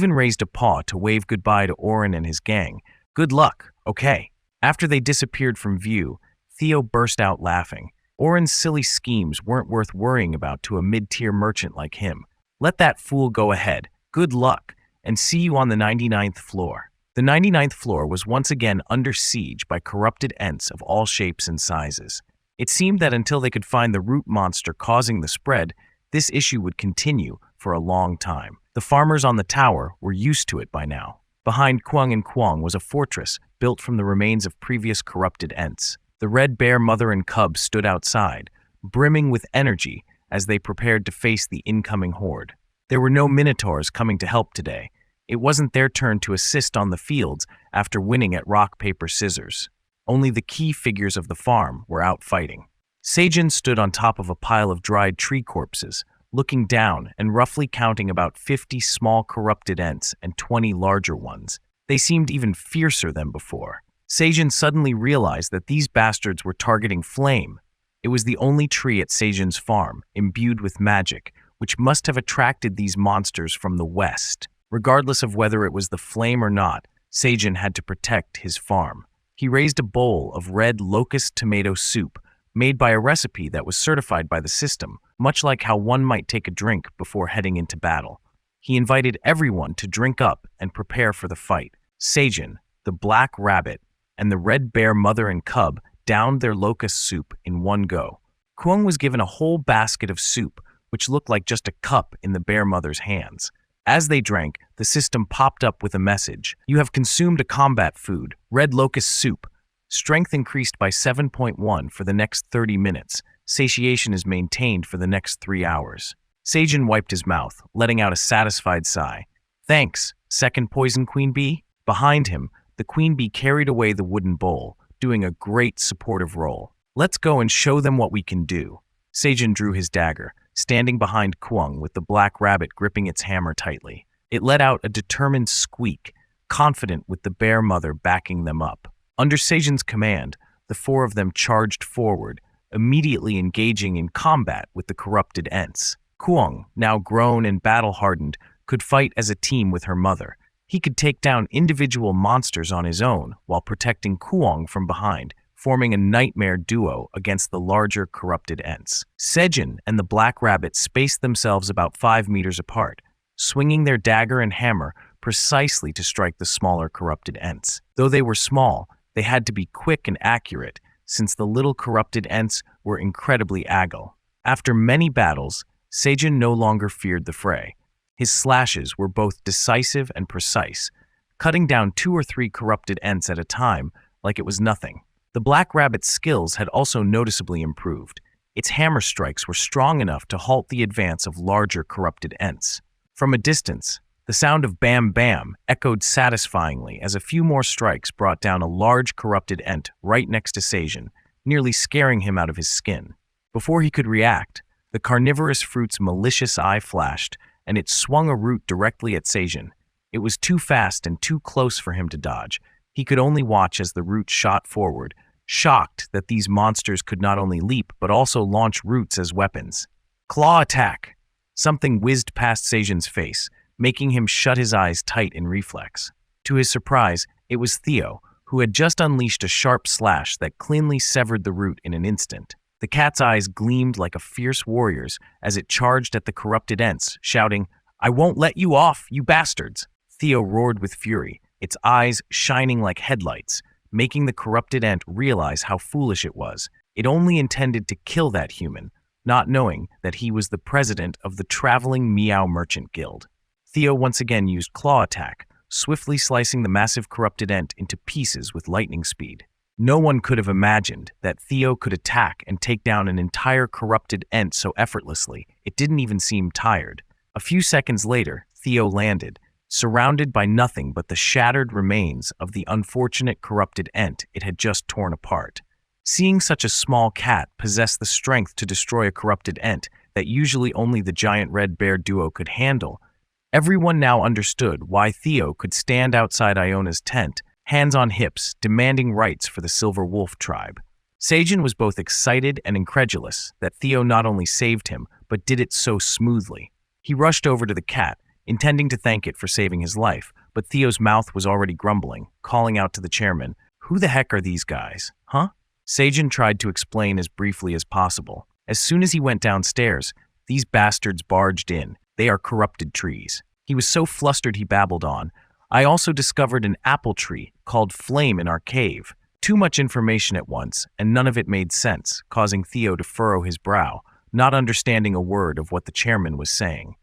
Even raised a paw to wave goodbye to Orin and his gang. Good luck, okay? After they disappeared from view, Theo burst out laughing. Orin's silly schemes weren't worth worrying about to a mid-tier merchant like him. Let that fool go ahead. Good luck, and see you on the 99th floor. The 99th floor was once again under siege by corrupted ents of all shapes and sizes. It seemed that until they could find the root monster causing the spread, this issue would continue for a long time. The farmers on the tower were used to it by now. Behind Kwang and Kwang was a fortress built from the remains of previous corrupted ents. The red bear mother and cub stood outside, brimming with energy as they prepared to face the incoming horde. There were no minotaurs coming to help today. It wasn't their turn to assist on the fields after winning at rock, paper, scissors. Only the key figures of the farm were out fighting. Seijin stood on top of a pile of dried tree corpses, looking down and roughly counting about 50 small corrupted ents and 20 larger ones. They seemed even fiercer than before. Seijin suddenly realized that these bastards were targeting flame. It was the only tree at Seijin's farm, imbued with magic, which must have attracted these monsters from the west. Regardless of whether it was the flame or not, Seijin had to protect his farm. He raised a bowl of red locust tomato soup, made by a recipe that was certified by the system, much like how one might take a drink before heading into battle. He invited everyone to drink up and prepare for the fight. Seijin, the black rabbit, and the red bear mother and cub downed their locust soup in one go. Kwang was given a whole basket of soup, which looked like just a cup in the bear mother's hands. As they drank, the system popped up with a message. You have consumed a combat food, red locust soup. Strength increased by 7.1 for the next 30 minutes. Satiation is maintained for the next 3 hours. Seijin wiped his mouth, letting out a satisfied sigh. Thanks, second poison queen bee. Behind him, the queen bee carried away the wooden bowl, doing a great supportive role. Let's go and show them what we can do. Seijin drew his dagger, standing behind Kwang with the black rabbit gripping its hammer tightly. It let out a determined squeak, confident with the bear mother backing them up. Under Seijin's command, the four of them charged forward, immediately engaging in combat with the corrupted ents. Kwang, now grown and battle-hardened, could fight as a team with her mother. He could take down individual monsters on his own while protecting Kwang from behind, forming a nightmare duo against the larger corrupted ents. Seijin and the black rabbit spaced themselves about 5 meters apart, swinging their dagger and hammer precisely to strike the smaller corrupted ents. Though they were small, they had to be quick and accurate, since the little corrupted ents were incredibly agile. After many battles, Seijin no longer feared the fray. His slashes were both decisive and precise, cutting down 2 or 3 corrupted ents at a time like it was nothing. The black rabbit's skills had also noticeably improved. Its hammer strikes were strong enough to halt the advance of larger corrupted ents. From a distance, the sound of bam bam echoed satisfyingly as a few more strikes brought down a large corrupted ent right next to Seijin, nearly scaring him out of his skin. Before he could react, the carnivorous fruit's malicious eye flashed, and it swung a root directly at Seijin. It was too fast and too close for him to dodge. He could only watch as the root shot forward, shocked that these monsters could not only leap but also launch roots as weapons. Claw attack! Something whizzed past Seijin's face, making him shut his eyes tight in reflex. To his surprise, it was Theo, who had just unleashed a sharp slash that cleanly severed the root in an instant. The cat's eyes gleamed like a fierce warrior's as it charged at the corrupted ents, shouting, "I won't let you off, you bastards!" Theo roared with fury, its eyes shining like headlights, making the corrupted ent realize how foolish it was. It only intended to kill that human, not knowing that he was the president of the traveling Meow Merchant Guild. Theo once again used claw attack, swiftly slicing the massive corrupted ent into pieces with lightning speed. No one could have imagined that Theo could attack and take down an entire corrupted ent so effortlessly. It didn't even seem tired. A few seconds later, Theo landed, surrounded by nothing but the shattered remains of the unfortunate corrupted ent it had just torn apart. Seeing such a small cat possess the strength to destroy a corrupted ent that usually only the giant red bear duo could handle, everyone now understood why Theo could stand outside Iona's tent, hands on hips, demanding rights for the Silver Wolf tribe. Seijin was both excited and incredulous that Theo not only saved him, but did it so smoothly. He rushed over to the cat, intending to thank it for saving his life, but Theo's mouth was already grumbling, calling out to the chairman, "Who the heck are these guys, huh?" Seijin tried to explain as briefly as possible. As soon as he went downstairs, "These bastards barged in. They are corrupted trees." He was so flustered he babbled on, "I also discovered an apple tree called Flame in our cave." Too much information at once, and none of it made sense, causing Theo to furrow his brow, not understanding a word of what the chairman was saying.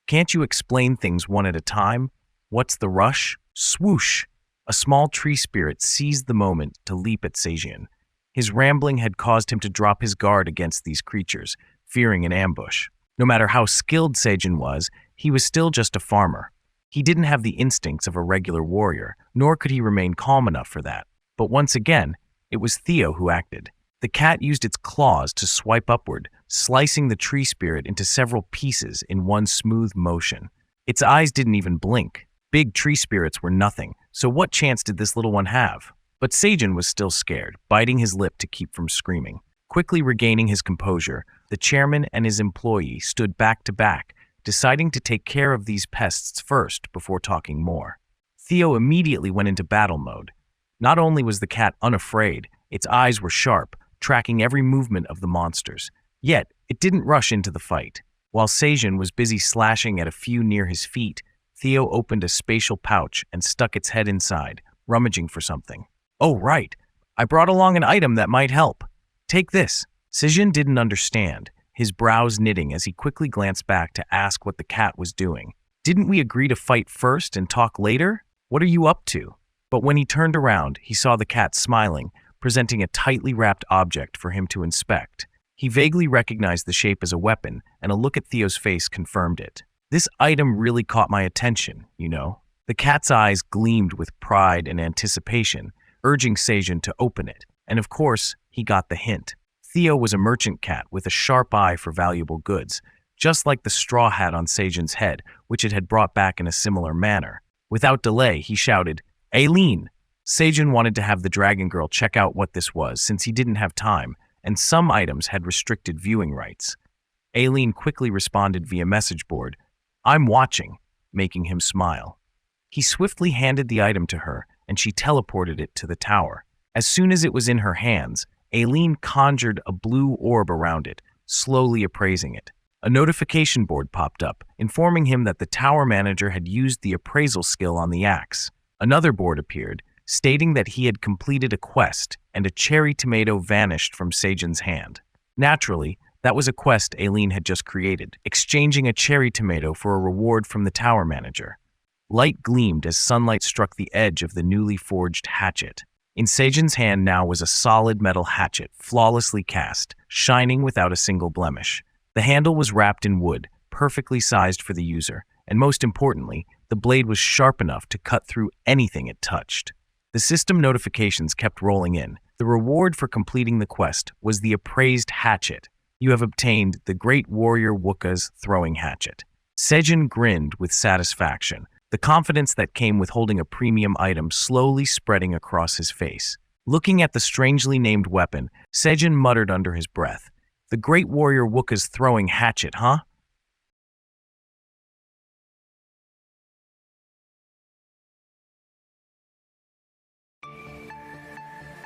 "Can't you explain things one at a time? What's the rush?" Swoosh! A small tree spirit seized the moment to leap at Seijin. His rambling had caused him to drop his guard against these creatures, fearing an ambush. No matter how skilled Seijin was, he was still just a farmer. He didn't have the instincts of a regular warrior, nor could he remain calm enough for that. But once again, it was Theo who acted. The cat used its claws to swipe upward, slicing the tree spirit into several pieces in one smooth motion. Its eyes didn't even blink. Big tree spirits were nothing, so what chance did this little one have? But Seijin was still scared, biting his lip to keep from screaming. Quickly regaining his composure, the chairman and his employee stood back to back, deciding to take care of these pests first before talking more. Theo immediately went into battle mode. Not only was the cat unafraid, its eyes were sharp, tracking every movement of the monsters. Yet, it didn't rush into the fight. While Seijin was busy slashing at a few near his feet, Theo opened a spatial pouch and stuck its head inside, rummaging for something. "Oh, right. I brought along an item that might help. Take this." Seijin didn't understand, his brows knitting as he quickly glanced back to ask what the cat was doing. "Didn't we agree to fight first and talk later? What are you up to?" But when he turned around, he saw the cat smiling, presenting a tightly wrapped object for him to inspect. He vaguely recognized the shape as a weapon, and a look at Theo's face confirmed it. "This item really caught my attention, you know." The cat's eyes gleamed with pride and anticipation, urging Seijin to open it, and of course, he got the hint. Theo was a merchant cat with a sharp eye for valuable goods, just like the straw hat on Seijin's head, which it had brought back in a similar manner. Without delay, he shouted, "Aileen!" Seijin wanted to have the dragon girl check out what this was since he didn't have time, and some items had restricted viewing rights. Aileen quickly responded via message board, "I'm watching," making him smile. He swiftly handed the item to her, and she teleported it to the tower. As soon as it was in her hands, Aileen conjured a blue orb around it, slowly appraising it. A notification board popped up, informing him that the tower manager had used the appraisal skill on the axe. Another board appeared, stating that he had completed a quest, and a cherry tomato vanished from Seijin's hand. Naturally, that was a quest Aileen had just created, exchanging a cherry tomato for a reward from the tower manager. Light gleamed as sunlight struck the edge of the newly forged hatchet. In Seijin's hand now was a solid metal hatchet, flawlessly cast, shining without a single blemish. The handle was wrapped in wood, perfectly sized for the user, and most importantly, the blade was sharp enough to cut through anything it touched. The system notifications kept rolling in. The reward for completing the quest was the appraised hatchet. "You have obtained the Great Warrior Wukka's throwing hatchet." Seijin grinned with satisfaction, the confidence that came with holding a premium item slowly spreading across his face. Looking at the strangely named weapon, Seijin muttered under his breath, "The Great Warrior Wukka's throwing hatchet, huh?"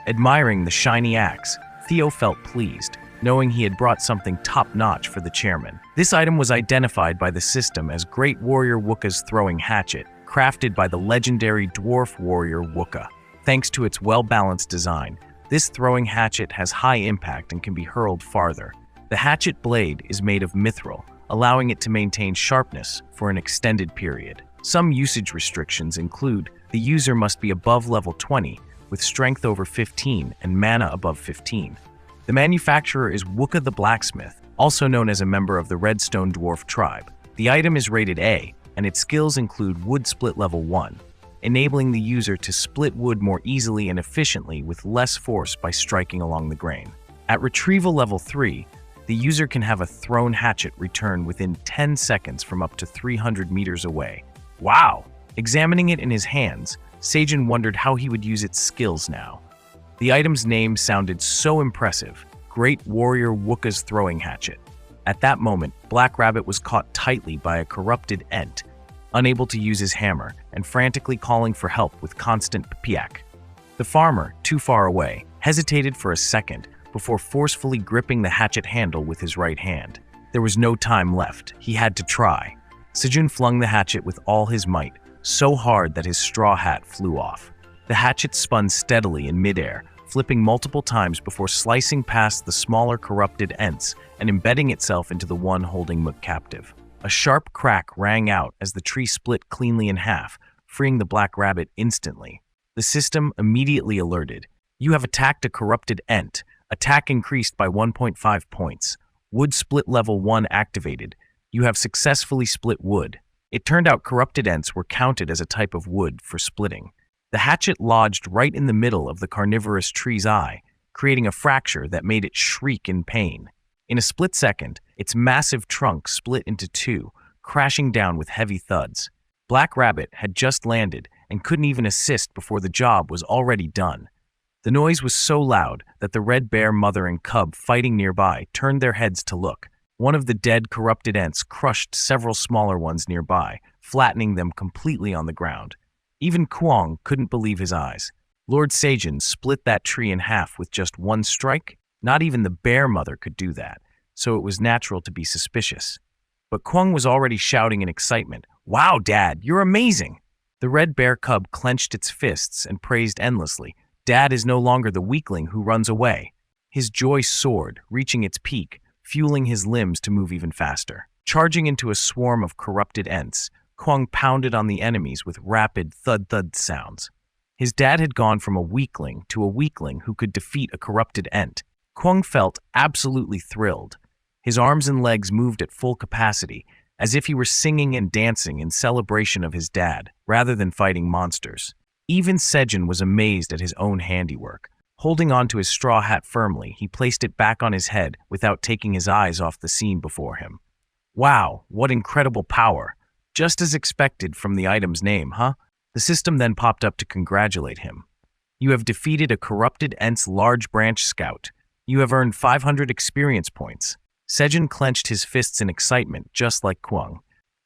Admiring the shiny axe, Theo felt pleased, knowing he had brought something top-notch for the chairman. This item was identified by the system as Great Warrior Wukka's throwing hatchet, crafted by the legendary dwarf warrior Wukka. Thanks to its well-balanced design, this throwing hatchet has high impact and can be hurled farther. The hatchet blade is made of mithril, allowing it to maintain sharpness for an extended period. Some usage restrictions include the user must be above level 20, with strength over 15 and mana above 15. The manufacturer is Wukka the Blacksmith, also known as a member of the Redstone Dwarf tribe. The item is rated A, and its skills include Wood Split Level 1, enabling the user to split wood more easily and efficiently with less force by striking along the grain. At Retrieval Level 3, the user can have a thrown hatchet return within 10 seconds from up to 300 meters away. Wow! Examining it in his hands, Seijin wondered how he would use its skills now. The item's name sounded so impressive, Great Warrior Wukka's throwing hatchet. At that moment, Black Rabbit was caught tightly by a corrupted ent, unable to use his hammer and frantically calling for help with constant piak. The farmer, too far away, hesitated for a second before forcefully gripping the hatchet handle with his right hand. There was no time left. He had to try. Sejun flung the hatchet with all his might, so hard that his straw hat flew off. The hatchet spun steadily in midair, flipping multiple times before slicing past the smaller corrupted ents and embedding itself into the one holding Mook captive. A sharp crack rang out as the tree split cleanly in half, freeing the black rabbit instantly. The system immediately alerted. You have attacked a corrupted ent. Attack increased by 1.5 points. Wood split level 1 activated. You have successfully split wood. It turned out corrupted ents were counted as a type of wood for splitting. The hatchet lodged right in the middle of the carnivorous tree's eye, creating a fracture that made it shriek in pain. In a split second, its massive trunk split into two, crashing down with heavy thuds. Black Rabbit had just landed and couldn't even assist before the job was already done. The noise was so loud that the red bear mother and cub fighting nearby turned their heads to look. One of the dead corrupted ents crushed several smaller ones nearby, flattening them completely on the ground. Even Kwong couldn't believe his eyes. Lord Sejun split that tree in half with just one strike? Not even the bear mother could do that, so it was natural to be suspicious. But Kwong was already shouting in excitement, "Wow, Dad, you're amazing!" The red bear cub clenched its fists and praised endlessly. Dad is no longer the weakling who runs away. His joy soared, reaching its peak, fueling his limbs to move even faster. Charging into a swarm of corrupted ents, Kwong pounded on the enemies with rapid thud-thud sounds. His dad had gone from a weakling to a weakling who could defeat a corrupted ent. Kwong felt absolutely thrilled. His arms and legs moved at full capacity, as if he were singing and dancing in celebration of his dad, rather than fighting monsters. Even Sejun was amazed at his own handiwork. Holding onto his straw hat firmly, he placed it back on his head without taking his eyes off the scene before him. Wow, what incredible power! Just as expected from the item's name, huh? The system then popped up to congratulate him. You have defeated a corrupted ent's large branch scout. You have earned 500 experience points. Sejun clenched his fists in excitement, just like Kwong.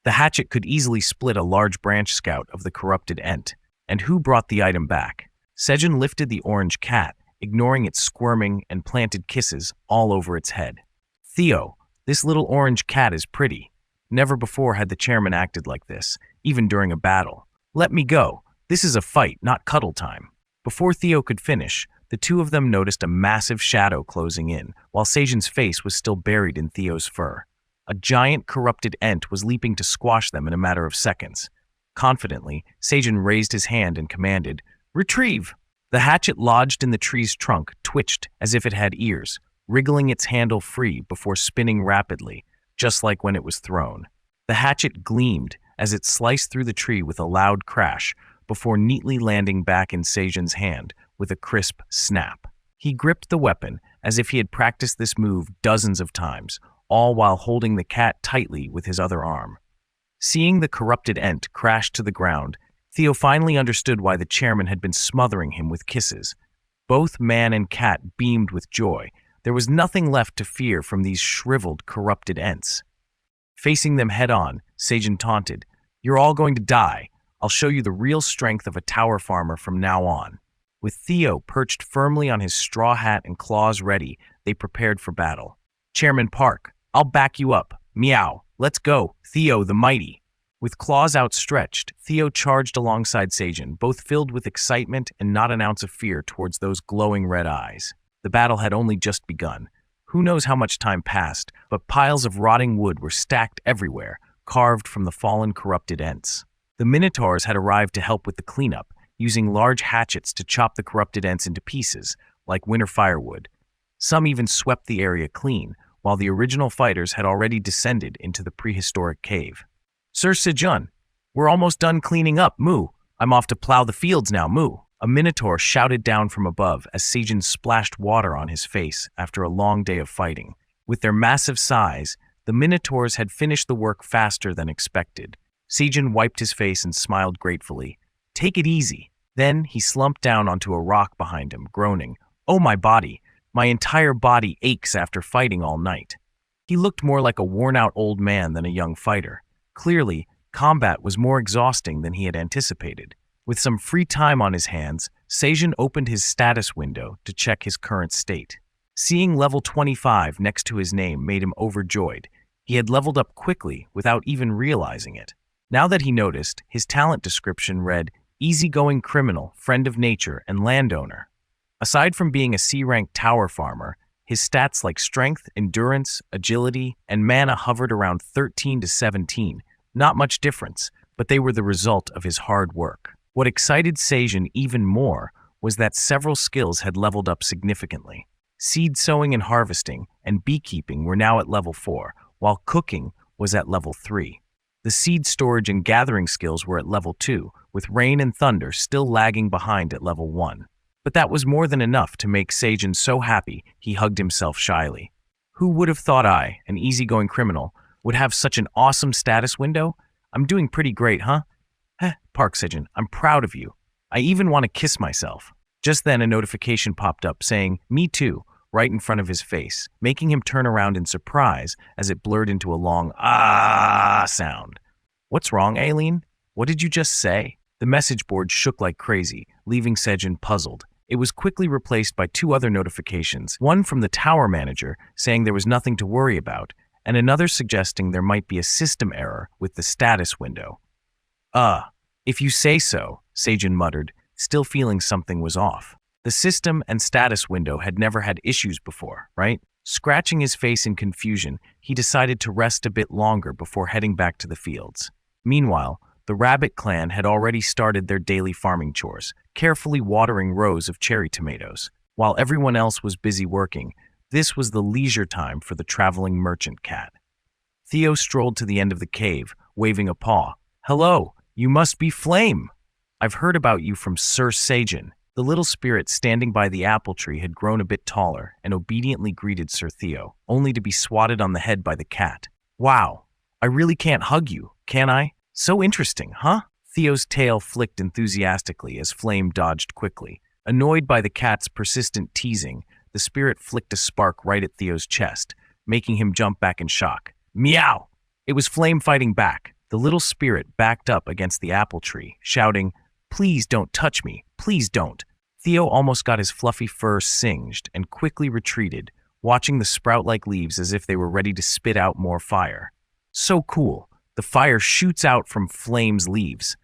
The hatchet could easily split a large branch scout of the corrupted ent. And who brought the item back? Sejun lifted the orange cat, ignoring its squirming, and planted kisses all over its head. Theo, this little orange cat is pretty. Never before had the chairman acted like this, even during a battle. Let me go. This is a fight, not cuddle time. Before Theo could finish, the two of them noticed a massive shadow closing in, while Sejun's face was still buried in Theo's fur. A giant corrupted ent was leaping to squash them in a matter of seconds. Confidently, Sejun raised his hand and commanded, "Retrieve!" The hatchet lodged in the tree's trunk twitched as if it had ears, wriggling its handle free before spinning rapidly, just like when it was thrown. The hatchet gleamed as it sliced through the tree with a loud crash before neatly landing back in Sejun's hand with a crisp snap. He gripped the weapon as if he had practiced this move dozens of times, all while holding the cat tightly with his other arm. Seeing the corrupted ent crash to the ground, Theo finally understood why the chairman had been smothering him with kisses. Both man and cat beamed with joy. There was nothing left to fear from these shriveled, corrupted ents. Facing them head-on, Sejun taunted, "You're all going to die. I'll show you the real strength of a tower farmer from now on." With Theo perched firmly on his straw hat and claws ready, they prepared for battle. "Chairman Park, I'll back you up. Meow. Let's go, Theo the Mighty." With claws outstretched, Theo charged alongside Sejun, both filled with excitement and not an ounce of fear towards those glowing red eyes. The battle had only just begun. Who knows how much time passed, but piles of rotting wood were stacked everywhere, carved from the fallen corrupted ents. The Minotaurs had arrived to help with the cleanup, using large hatchets to chop the corrupted ents into pieces, like winter firewood. Some even swept the area clean, while the original fighters had already descended into the prehistoric cave. "Sir Sejun, we're almost done cleaning up, Moo. I'm off to plow the fields now, Moo." A minotaur shouted down from above as Sejun splashed water on his face after a long day of fighting. With their massive size, the minotaurs had finished the work faster than expected. Sejun wiped his face and smiled gratefully. "Take it easy." Then he slumped down onto a rock behind him, groaning, "Oh, my body. My entire body aches after fighting all night." He looked more like a worn-out old man than a young fighter. Clearly, Combat was more exhausting than he had anticipated. With some free time on his hands, Seijin opened his status window to check his current state. Seeing level 25 next to his name made him overjoyed. He had leveled up quickly without even realizing it. Now that he noticed, his talent description read, easygoing criminal, friend of nature, and landowner. Aside from being a C-rank tower farmer, his stats like strength, endurance, agility, and mana hovered around 13 to 17. Not much difference, but they were the result of his hard work. What excited Seijin even more was that several skills had leveled up significantly. Seed sowing and harvesting and beekeeping were now at level 4, while cooking was at level 3. The seed storage and gathering skills were at level 2, with rain and thunder still lagging behind at level 1. But that was more than enough to make Seijin so happy he hugged himself shyly. Who would have thought I, an easygoing criminal, would have such an awesome status window? I'm doing pretty great, huh? Park Seijin, I'm proud of you. I even want to kiss myself. Just then a notification popped up saying, me too, right in front of his face, making him turn around in surprise as it blurred into a long ah sound. What's wrong, Aileen? What did you just say? The message board shook like crazy, leaving Seijin puzzled. It was quickly replaced by 2 other notifications, one from the tower manager saying there was nothing to worry about, and another suggesting there might be a system error with the status window. If you say so, Seijin muttered, still feeling something was off. The system and status window had never had issues before, right? Scratching his face in confusion, he decided to rest a bit longer before heading back to the fields. Meanwhile, the rabbit clan had already started their daily farming chores, carefully watering rows of cherry tomatoes. While everyone else was busy working, this was the leisure time for the traveling merchant cat. Theo strolled to the end of the cave, waving a paw. Hello, you must be Flame. I've heard about you from Sir Seijin. The little spirit standing by the apple tree had grown a bit taller and obediently greeted Sir Theo, only to be swatted on the head by the cat. Wow, I really can't hug you, can I? So interesting, huh? Theo's tail flicked enthusiastically as Flame dodged quickly. Annoyed by the cat's persistent teasing, the spirit flicked a spark right at Theo's chest, making him jump back in shock. Meow! It was Flame fighting back. The little spirit backed up against the apple tree, shouting, Please don't touch me, please don't. Theo almost got his fluffy fur singed and quickly retreated, watching the sprout-like leaves as if they were ready to spit out more fire. So cool. The fire shoots out from Flame's leaves.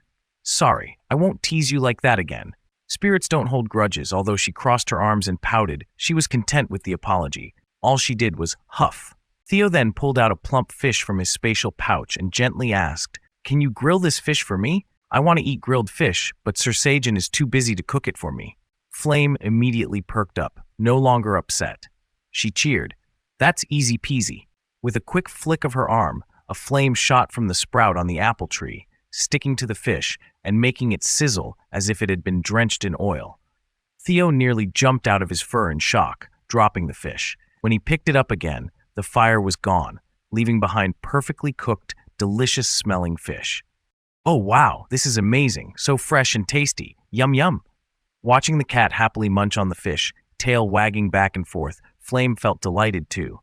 Sorry, I won't tease you like that again. Spirits don't hold grudges. Although she crossed her arms and pouted, she was content with the apology. All she did was huff. Theo then pulled out a plump fish from his spatial pouch and gently asked, Can you grill this fish for me? I want to eat grilled fish, but Sir Seijin is too busy to cook it for me. Flame immediately perked up, no longer upset. She cheered. That's easy peasy. With a quick flick of her arm, a flame shot from the sprout on the apple tree, sticking to the fish and making it sizzle as if it had been drenched in oil. Theo nearly jumped out of his fur in shock, dropping the fish. When he picked it up again, the fire was gone, leaving behind perfectly cooked, delicious-smelling fish. Oh wow, this is amazing, so fresh and tasty. Yum yum. Watching the cat happily munch on the fish, tail wagging back and forth, Flame felt delighted too.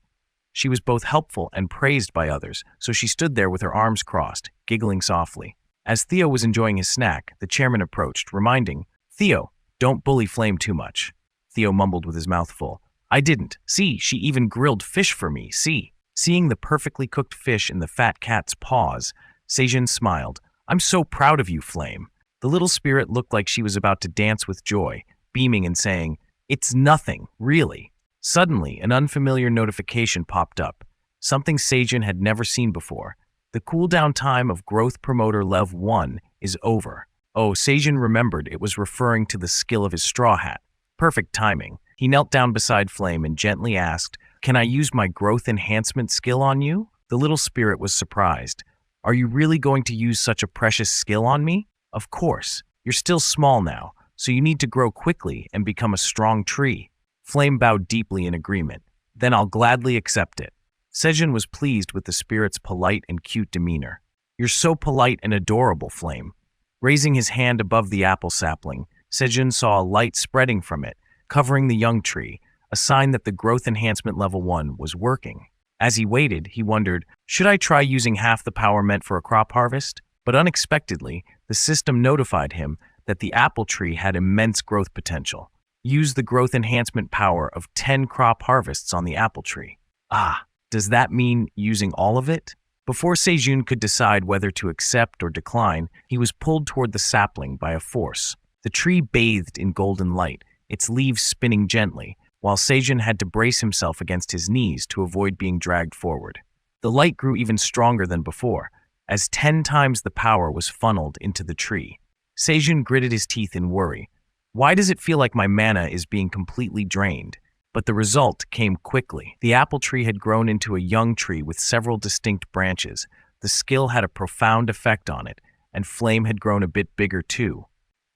She was both helpful and praised by others, so she stood there with her arms crossed, giggling softly. As Theo was enjoying his snack, the chairman approached, reminding, Theo, don't bully Flame too much. Theo mumbled with his mouth full. I didn't. See, she even grilled fish for me, see. Seeing the perfectly cooked fish in the fat cat's paws, Seijin smiled. I'm so proud of you, Flame. The little spirit looked like she was about to dance with joy, beaming and saying, It's nothing, really. Suddenly, an unfamiliar notification popped up, something Seijin had never seen before. The cooldown time of Growth Promoter Lev 1 is over. Oh, Seijin remembered it was referring to the skill of his straw hat. Perfect timing. He knelt down beside Flame and gently asked, Can I use my growth enhancement skill on you? The little spirit was surprised. Are you really going to use such a precious skill on me? Of course. You're still small now, so you need to grow quickly and become a strong tree. Flame bowed deeply in agreement. Then I'll gladly accept it. Seijin was pleased with the spirit's polite and cute demeanor. You're so polite and adorable, Flame. Raising his hand above the apple sapling, Seijin saw a light spreading from it, covering the young tree, a sign that the growth enhancement level 1 was working. As he waited, he wondered, should I try using half the power meant for a crop harvest? But unexpectedly, the system notified him that the apple tree had immense growth potential. Use the growth enhancement power of 10 crop harvests on the apple tree. Ah, does that mean using all of it? Before Sejun could decide whether to accept or decline, he was pulled toward the sapling by a force. The tree bathed in golden light, its leaves spinning gently, while Sejun had to brace himself against his knees to avoid being dragged forward. The light grew even stronger than before, as 10 times the power was funneled into the tree. Sejun gritted his teeth in worry. Why does it feel like my mana is being completely drained? But the result came quickly. The apple tree had grown into a young tree with several distinct branches. The skill had a profound effect on it, and Flame had grown a bit bigger too.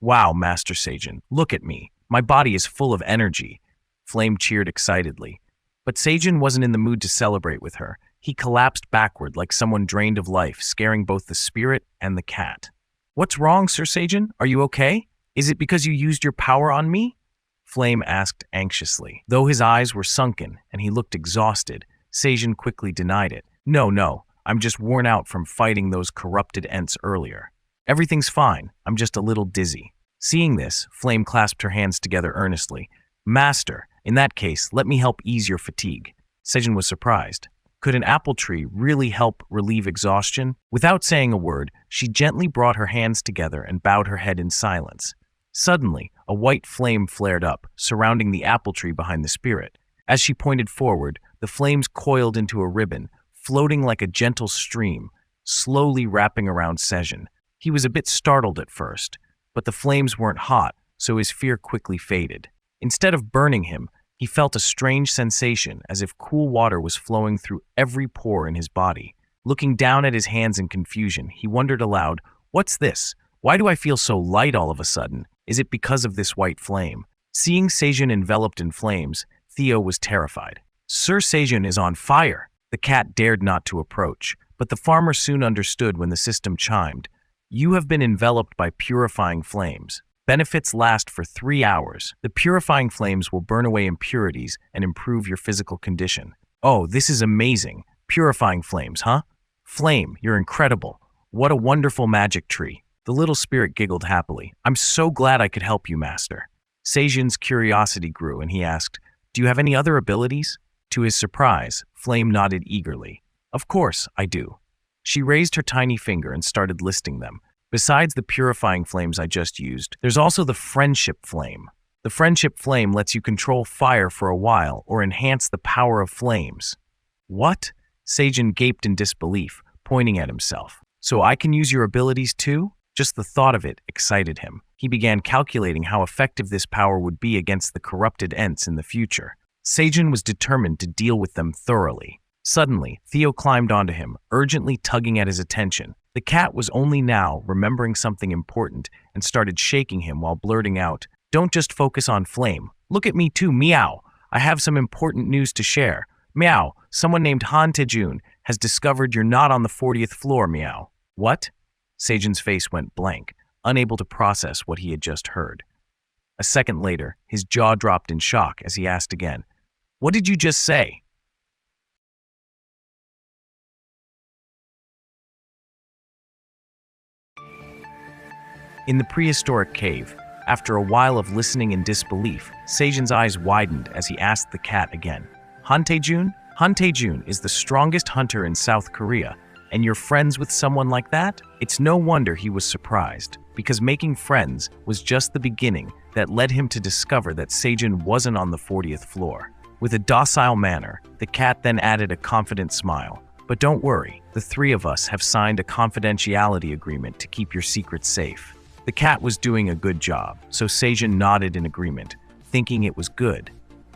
Wow, Master Sejun, look at me. My body is full of energy. Flame cheered excitedly. But Sejun wasn't in the mood to celebrate with her. He collapsed backward like someone drained of life, scaring both the spirit and the cat. What's wrong, Sir Sejun? Are you okay? Is it because you used your power on me? Flame asked anxiously. Though his eyes were sunken and he looked exhausted, Sejun quickly denied it. No, I'm just worn out from fighting those corrupted Ents earlier. Everything's fine, I'm just a little dizzy. Seeing this, Flame clasped her hands together earnestly. Master, in that case, let me help ease your fatigue. Sejun was surprised. Could an apple tree really help relieve exhaustion? Without saying a word, she gently brought her hands together and bowed her head in silence. Suddenly, a white flame flared up, surrounding the apple tree behind the spirit. As she pointed forward, the flames coiled into a ribbon, floating like a gentle stream, slowly wrapping around Sejun. He was a bit startled at first, but the flames weren't hot, so his fear quickly faded. Instead of burning him, he felt a strange sensation as if cool water was flowing through every pore in his body. Looking down at his hands in confusion, he wondered aloud, "What's this? Why do I feel so light all of a sudden? Is it because of this white flame?" Seeing Sejun enveloped in flames, Theo was terrified. Sir Sejun is on fire! The cat dared not to approach, but the farmer soon understood when the system chimed. You have been enveloped by purifying flames. Benefits last for 3 hours. The purifying flames will burn away impurities and improve your physical condition. Oh, this is amazing. Purifying flames, huh? Flame, you're incredible. What a wonderful magic tree. The little spirit giggled happily. I'm so glad I could help you, Master. Sejun's curiosity grew and he asked, Do you have any other abilities? To his surprise, Flame nodded eagerly. Of course, I do. She raised her tiny finger and started listing them. Besides the purifying flames I just used, there's also the friendship flame. The friendship flame lets you control fire for a while or enhance the power of flames. What? Sejun gaped in disbelief, pointing at himself. So I can use your abilities too? Just the thought of it excited him. He began calculating how effective this power would be against the corrupted Ents in the future. Sejun was determined to deal with them thoroughly. Suddenly, Theo climbed onto him, urgently tugging at his attention. The cat was only now remembering something important and started shaking him while blurting out, Don't just focus on Flame. Look at me too, meow. I have some important news to share. Meow, someone named Han Tae-jun has discovered you're not on the 40th floor, meow. What? Sejun's face went blank, unable to process what he had just heard. A second later, his jaw dropped in shock as he asked again, What did you just say? In the prehistoric cave, after a while of listening in disbelief, Sejun's eyes widened as he asked the cat again, Han Tae-jun? Han Tae-jun is the strongest hunter in South Korea, and you're friends with someone like that? It's no wonder he was surprised, because making friends was just the beginning that led him to discover that Sejun wasn't on the 40th floor. With a docile manner, the cat then added a confident smile. But don't worry, the three of us have signed a confidentiality agreement to keep your secrets safe. The cat was doing a good job, so Sejun nodded in agreement, thinking it was good.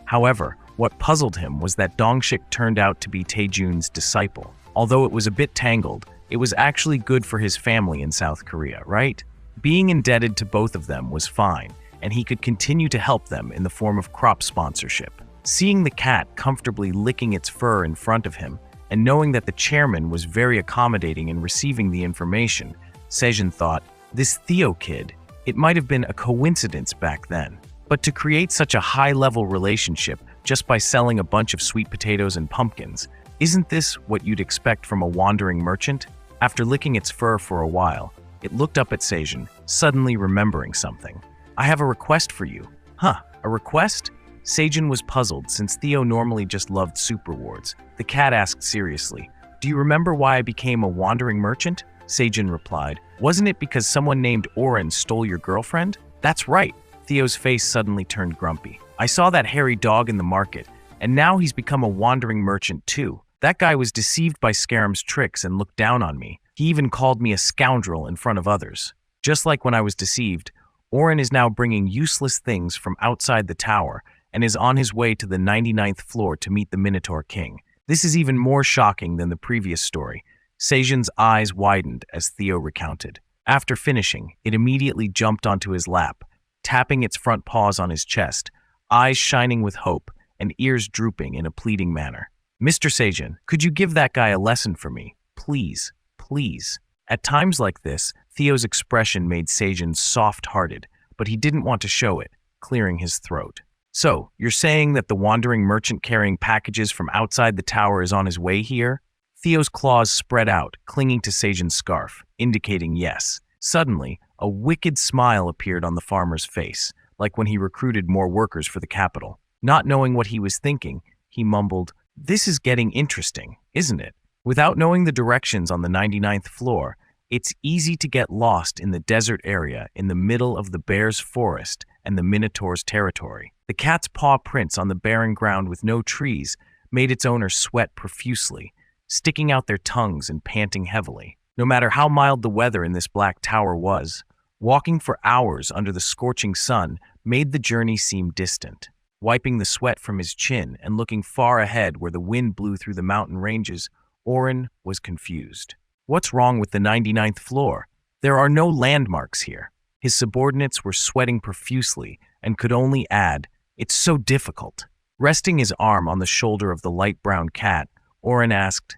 However, what puzzled him was that Dongshik turned out to be Tae-jun's disciple. Although it was a bit tangled, it was actually good for his family in South Korea, right? Being indebted to both of them was fine, and he could continue to help them in the form of crop sponsorship. Seeing the cat comfortably licking its fur in front of him, and knowing that the chairman was very accommodating in receiving the information, Sejun thought, this Theo kid, it might have been a coincidence back then. But to create such a high-level relationship just by selling a bunch of sweet potatoes and pumpkins, isn't this what you'd expect from a wandering merchant? After licking its fur for a while, it looked up at Seijin, suddenly remembering something. I have a request for you. Huh, a request? Seijin was puzzled since Theo normally just loved soup rewards. The cat asked seriously, do you remember why I became a wandering merchant? Seijin replied, wasn't it because someone named Oren stole your girlfriend? That's right. Theo's face suddenly turned grumpy. I saw that hairy dog in the market, and now he's become a wandering merchant too. That guy was deceived by Scaram's tricks and looked down on me. He even called me a scoundrel in front of others. Just like when I was deceived, Oren is now bringing useless things from outside the tower and is on his way to the 99th floor to meet the Minotaur King. This is even more shocking than the previous story. Seijin's eyes widened as Theo recounted. After finishing, it immediately jumped onto his lap, tapping its front paws on his chest, eyes shining with hope and ears drooping in a pleading manner. Mr. Seijin, could you give that guy a lesson for me? Please, please. At times like this, Theo's expression made Seijin soft-hearted, but he didn't want to show it, clearing his throat. So, you're saying that the wandering merchant carrying packages from outside the tower is on his way here? Theo's claws spread out, clinging to Seijin's scarf, indicating yes. Suddenly, a wicked smile appeared on the farmer's face, like when he recruited more workers for the capital. Not knowing what he was thinking, he mumbled, this is getting interesting, isn't it? Without knowing the directions on the 99th floor, it's easy to get lost in the desert area in the middle of the bear's forest and the Minotaur's territory. The cat's paw prints on the barren ground with no trees made its owner sweat profusely, sticking out their tongues and panting heavily. No matter how mild the weather in this black tower was, walking for hours under the scorching sun made the journey seem distant. Wiping the sweat from his chin and looking far ahead where the wind blew through the mountain ranges, Oren was confused. What's wrong with the 99th floor? There are no landmarks here. His subordinates were sweating profusely and could only add, it's so difficult. Resting his arm on the shoulder of the light brown cat, Oren asked,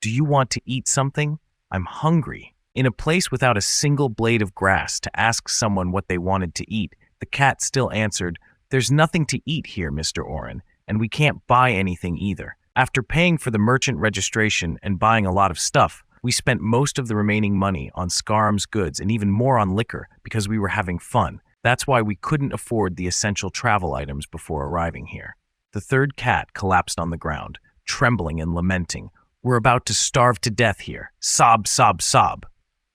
do you want to eat something? I'm hungry. In a place without a single blade of grass to ask someone what they wanted to eat, the cat still answered, there's nothing to eat here, Mr. Oren, and we can't buy anything either. After paying for the merchant registration and buying a lot of stuff, we spent most of the remaining money on Scaram's goods and even more on liquor because we were having fun. That's why we couldn't afford the essential travel items before arriving here. The third cat collapsed on the ground, trembling and lamenting. We're about to starve to death here. Sob, sob, sob.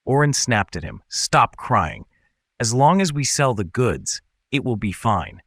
Oren snapped at him. Stop crying. As long as we sell the goods, it will be fine.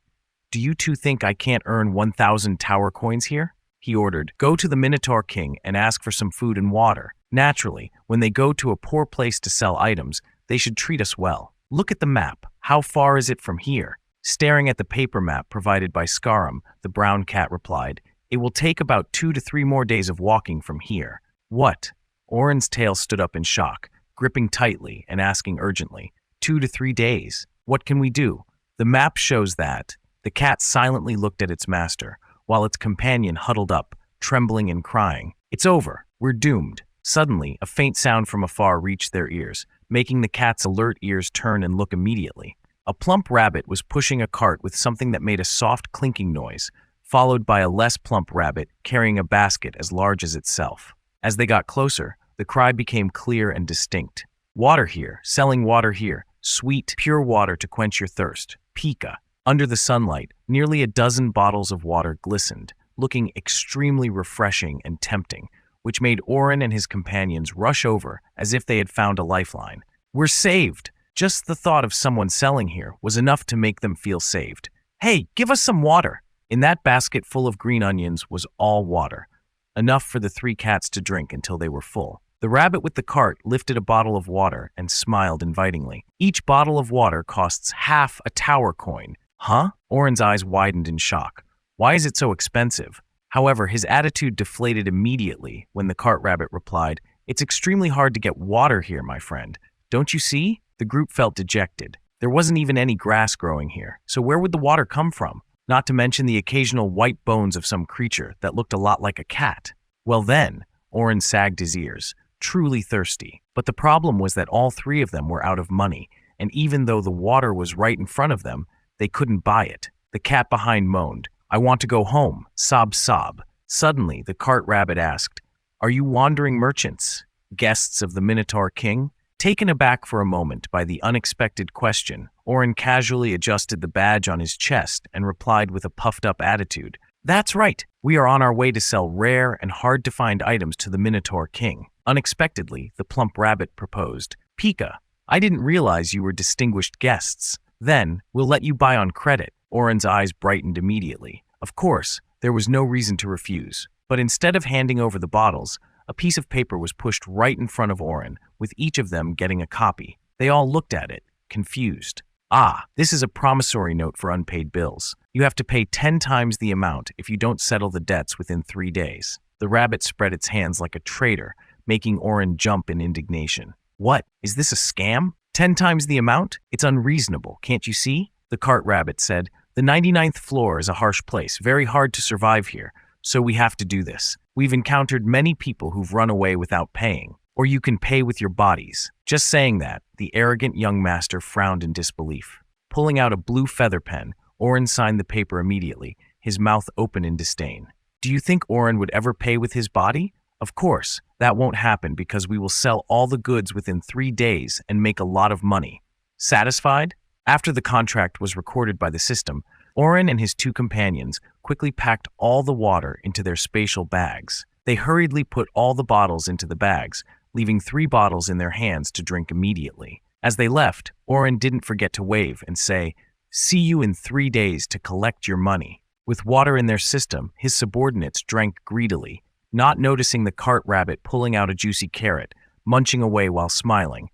Do you two think I can't earn 1,000 tower coins here? He ordered. Go to the Minotaur King and ask for some food and water. Naturally, when they go to a poor place to sell items, they should treat us well. Look at the map. How far is it from here? Staring at the paper map provided by Scaram, the brown cat replied, it will take about 2 to 3 more days of walking from here. What? Oren's tail stood up in shock, gripping tightly and asking urgently, 2 to 3 days? What can we do? The map shows that. The cat silently looked at its master, while its companion huddled up, trembling and crying. It's over. We're doomed. Suddenly, a faint sound from afar reached their ears, making the cat's alert ears turn and look immediately. A plump rabbit was pushing a cart with something that made a soft clinking noise, followed by a less plump rabbit carrying a basket as large as itself. As they got closer, the cry became clear and distinct. Water here, selling water here, sweet, pure water to quench your thirst. Pika. Under the sunlight, nearly a dozen bottles of water glistened, looking extremely refreshing and tempting, which made Oren and his companions rush over as if they had found a lifeline. We're saved! Just the thought of someone selling here was enough to make them feel saved. Hey, give us some water! In that basket full of green onions was all water, enough for the 3 cats to drink until they were full. The rabbit with the cart lifted a bottle of water and smiled invitingly. Each bottle of water costs half a tower coin. Huh? Oren's eyes widened in shock. Why is it so expensive? However, his attitude deflated immediately when the cart rabbit replied, it's extremely hard to get water here, my friend. Don't you see? The group felt dejected. There wasn't even any grass growing here, so where would the water come from? Not to mention the occasional white bones of some creature that looked a lot like a cat. Well then, Oren sagged his ears, truly thirsty. But the problem was that all 3 of them were out of money, and even though the water was right in front of them, they couldn't buy it. The cat behind moaned, I want to go home. Sob, sob. Suddenly, the cart rabbit asked, are you wandering merchants? guests of the Minotaur King? Taken aback for a moment by the unexpected question, Oren casually adjusted the badge on his chest and replied with a puffed-up attitude, "That's right. We are on our way to sell rare and hard-to-find items to the Minotaur King." Unexpectedly, the plump rabbit proposed, "Pika, I didn't realize you were distinguished guests. Then, we'll let you buy on credit." Oren's eyes brightened immediately. Of course, there was no reason to refuse. But instead of handing over the bottles, a piece of paper was pushed right in front of Oren, with each of them getting a copy. They all looked at it, confused. "Ah, this is a promissory note for unpaid bills. You have to pay 10 times the amount if you don't settle the debts within 3 days." The rabbit spread its hands like a traitor, making Oren jump in indignation. "What? Is this a scam? 10 times the amount? It's unreasonable, can't you see?" The cart rabbit said, "The 99th floor is a harsh place, very hard to survive here, so we have to do this. We've encountered many people who've run away without paying. Or you can pay with your bodies." Just saying that, the arrogant young master frowned in disbelief. Pulling out a blue feather pen, Oren signed the paper immediately, his mouth open in disdain. "Do you think Oren would ever pay with his body? Of course, that won't happen because we will sell all the goods within 3 days and make a lot of money. Satisfied?" After the contract was recorded by the system, Oren and his 2 companions quickly packed all the water into their spatial bags. They hurriedly put all the bottles into the bags, leaving 3 bottles in their hands to drink immediately. As they left, Oren didn't forget to wave and say, "See you in 3 days to collect your money." With water in their system, his subordinates drank greedily, not noticing the cart rabbit pulling out a juicy carrot, munching away while smiling.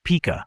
"Pika,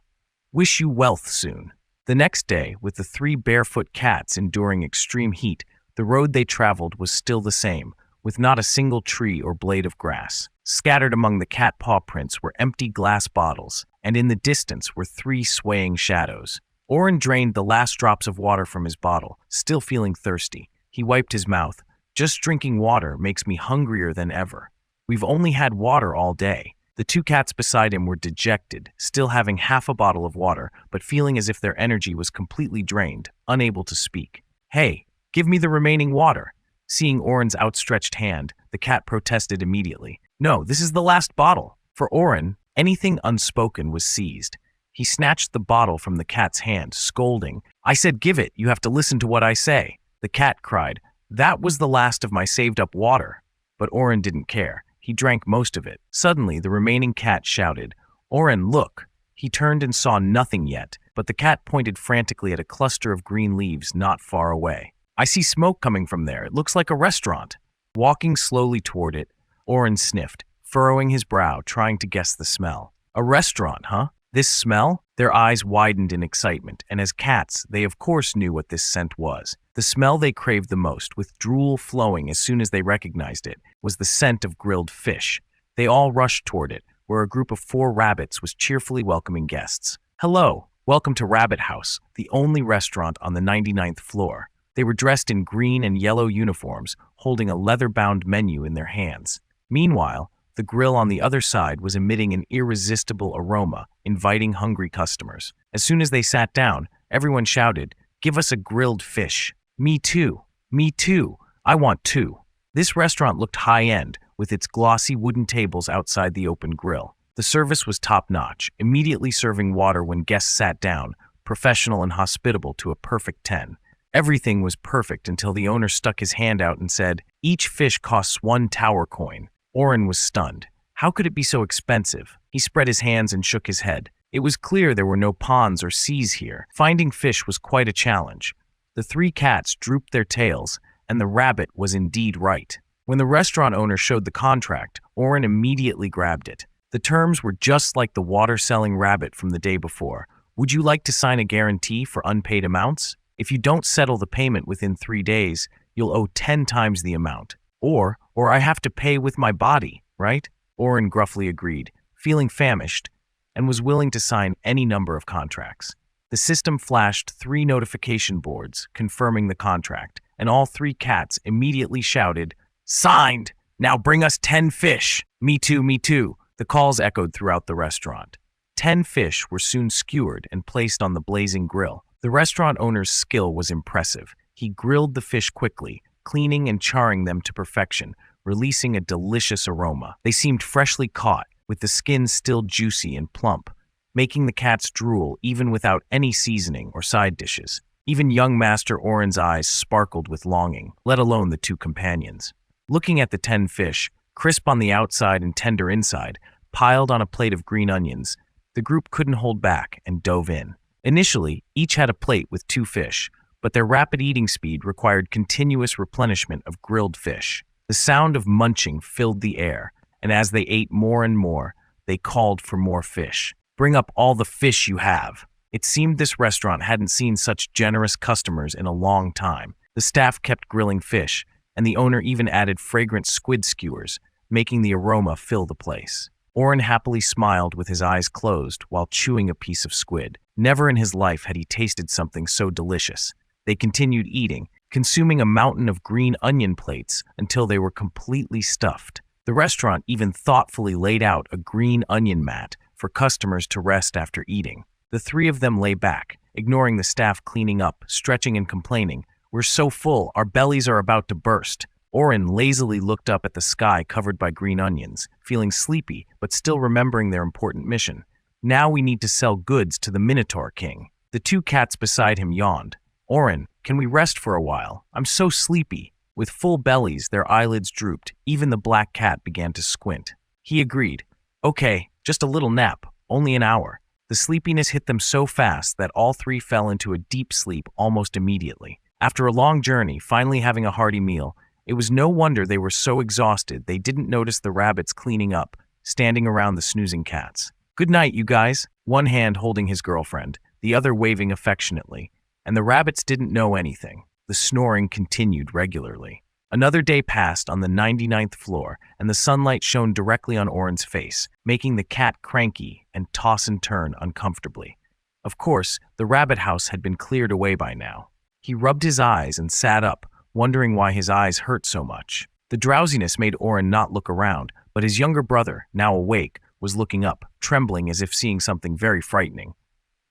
wish you wealth soon." The next day, with the 3 barefoot cats enduring extreme heat, the road they traveled was still the same, with not a single tree or blade of grass. Scattered among the cat paw prints were empty glass bottles, and in the distance were 3 swaying shadows. Oren drained the last drops of water from his bottle, still feeling thirsty. He wiped his mouth. "Just drinking water makes me hungrier than ever. We've only had water all day." The 2 cats beside him were dejected, still having half a bottle of water, but feeling as if their energy was completely drained, unable to speak. "Hey, give me the remaining water." Seeing Oren's outstretched hand, the cat protested immediately. "No, this is the last bottle." For Oren, anything unspoken was seized. He snatched the bottle from the cat's hand, scolding, "I said give it, you have to listen to what I say." The cat cried, "That was the last of my saved-up water." But Oren didn't care. He drank most of it. Suddenly, the remaining cat shouted, "Oren, look!" He turned and saw nothing yet, but the cat pointed frantically at a cluster of green leaves not far away. "I see smoke coming from there. It looks like a restaurant." Walking slowly toward it, Oren sniffed, furrowing his brow, trying to guess the smell. "A restaurant, huh? This smell?" Their eyes widened in excitement, and as cats, they of course knew what this scent was. The smell they craved the most, with drool flowing as soon as they recognized it, was the scent of grilled fish. They all rushed toward it, where a group of 4 rabbits was cheerfully welcoming guests. "Hello, welcome to Rabbit House, the only restaurant on the 99th floor." They were dressed in green and yellow uniforms, holding a leather-bound menu in their hands. Meanwhile, the grill on the other side was emitting an irresistible aroma, inviting hungry customers. As soon as they sat down, everyone shouted, "Give us a grilled fish." "Me too. Me too. I want 2. This restaurant looked high-end, with its glossy wooden tables outside the open grill. The service was top-notch, immediately serving water when guests sat down, professional and hospitable to a perfect 10. Everything was perfect until the owner stuck his hand out and said, "Each fish costs 1 tower coin." Oren was stunned. How could it be so expensive? He spread his hands and shook his head. It was clear there were no ponds or seas here. Finding fish was quite a challenge. The 3 cats drooped their tails, and the rabbit was indeed right. When the restaurant owner showed the contract, Oren immediately grabbed it. The terms were just like the water-selling rabbit from the day before. "Would you like to sign a guarantee for unpaid amounts? If you don't settle the payment within 3 days, you'll owe 10 times the amount. Or I have to pay with my body, right?" Oren gruffly agreed, feeling famished, and was willing to sign any number of contracts. The system flashed 3 notification boards confirming the contract, and all 3 cats immediately shouted, "Signed! Now bring us 10 fish!" "Me too, me too!" The calls echoed throughout the restaurant. 10 fish were soon skewered and placed on the blazing grill. The restaurant owner's skill was impressive. He grilled the fish quickly, cleaning and charring them to perfection, releasing a delicious aroma. They seemed freshly caught, with the skin still juicy and plump, making the cats drool even without any seasoning or side dishes. Even young Master Oren's eyes sparkled with longing, let alone the two companions. Looking at the 10 fish, crisp on the outside and tender inside, piled on a plate of green onions, the group couldn't hold back and dove in. Initially, each had a plate with 2 fish, but their rapid eating speed required continuous replenishment of grilled fish. The sound of munching filled the air, and as they ate more and more, they called for more fish. "Bring up all the fish you have." It seemed this restaurant hadn't seen such generous customers in a long time. The staff kept grilling fish, and the owner even added fragrant squid skewers, making the aroma fill the place. Oren happily smiled with his eyes closed while chewing a piece of squid. Never in his life had he tasted something so delicious. They continued eating, consuming a mountain of green onion plates until they were completely stuffed. The restaurant even thoughtfully laid out a green onion mat for customers to rest after eating. The 3 of them lay back, ignoring the staff cleaning up, stretching and complaining. "We're so full, our bellies are about to burst." Oren lazily looked up at the sky covered by green onions, feeling sleepy but still remembering their important mission. "Now we need to sell goods to the Minotaur King." The 2 cats beside him yawned. "Oren, can we rest for a while? I'm so sleepy." With full bellies, their eyelids drooped. Even the black cat began to squint. He agreed. "Okay, just a little nap, only an hour." The sleepiness hit them so fast that all 3 fell into a deep sleep almost immediately. After a long journey, finally having a hearty meal, it was no wonder they were so exhausted they didn't notice the rabbits cleaning up, standing around the snoozing cats. "Good night, you guys," one hand holding his girlfriend, the other waving affectionately. And the rabbits didn't know anything. The snoring continued regularly. Another day passed on the 99th floor, and the sunlight shone directly on Oren's face, making the cat cranky and toss and turn uncomfortably. Of course, the rabbit house had been cleared away by now. He rubbed his eyes and sat up, wondering why his eyes hurt so much. The drowsiness made Oren not look around, but his younger brother, now awake, was looking up, trembling as if seeing something very frightening.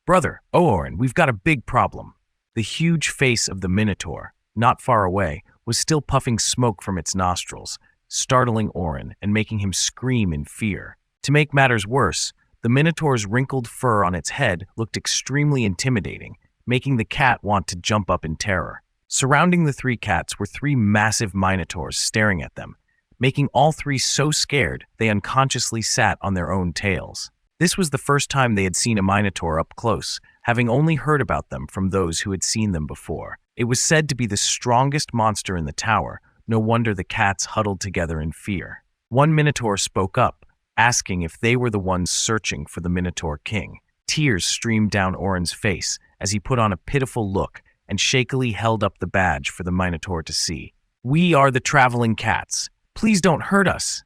"Brother, oh Oren, we've got a big problem." The huge face of the Minotaur, not far away, was still puffing smoke from its nostrils, startling Oren and making him scream in fear. To make matters worse, the Minotaur's wrinkled fur on its head looked extremely intimidating, making the cat want to jump up in terror. Surrounding the 3 cats were 3 massive Minotaurs staring at them, making all 3 so scared they unconsciously sat on their own tails. This was the first time they had seen a Minotaur up close, having only heard about them from those who had seen them before. It was said to be the strongest monster in the tower. No wonder the cats huddled together in fear. One Minotaur spoke up, asking if they were the ones searching for the Minotaur King. Tears streamed down Oren's face as he put on a pitiful look and shakily held up the badge for the Minotaur to see. "We are the traveling cats. Please don't hurt us."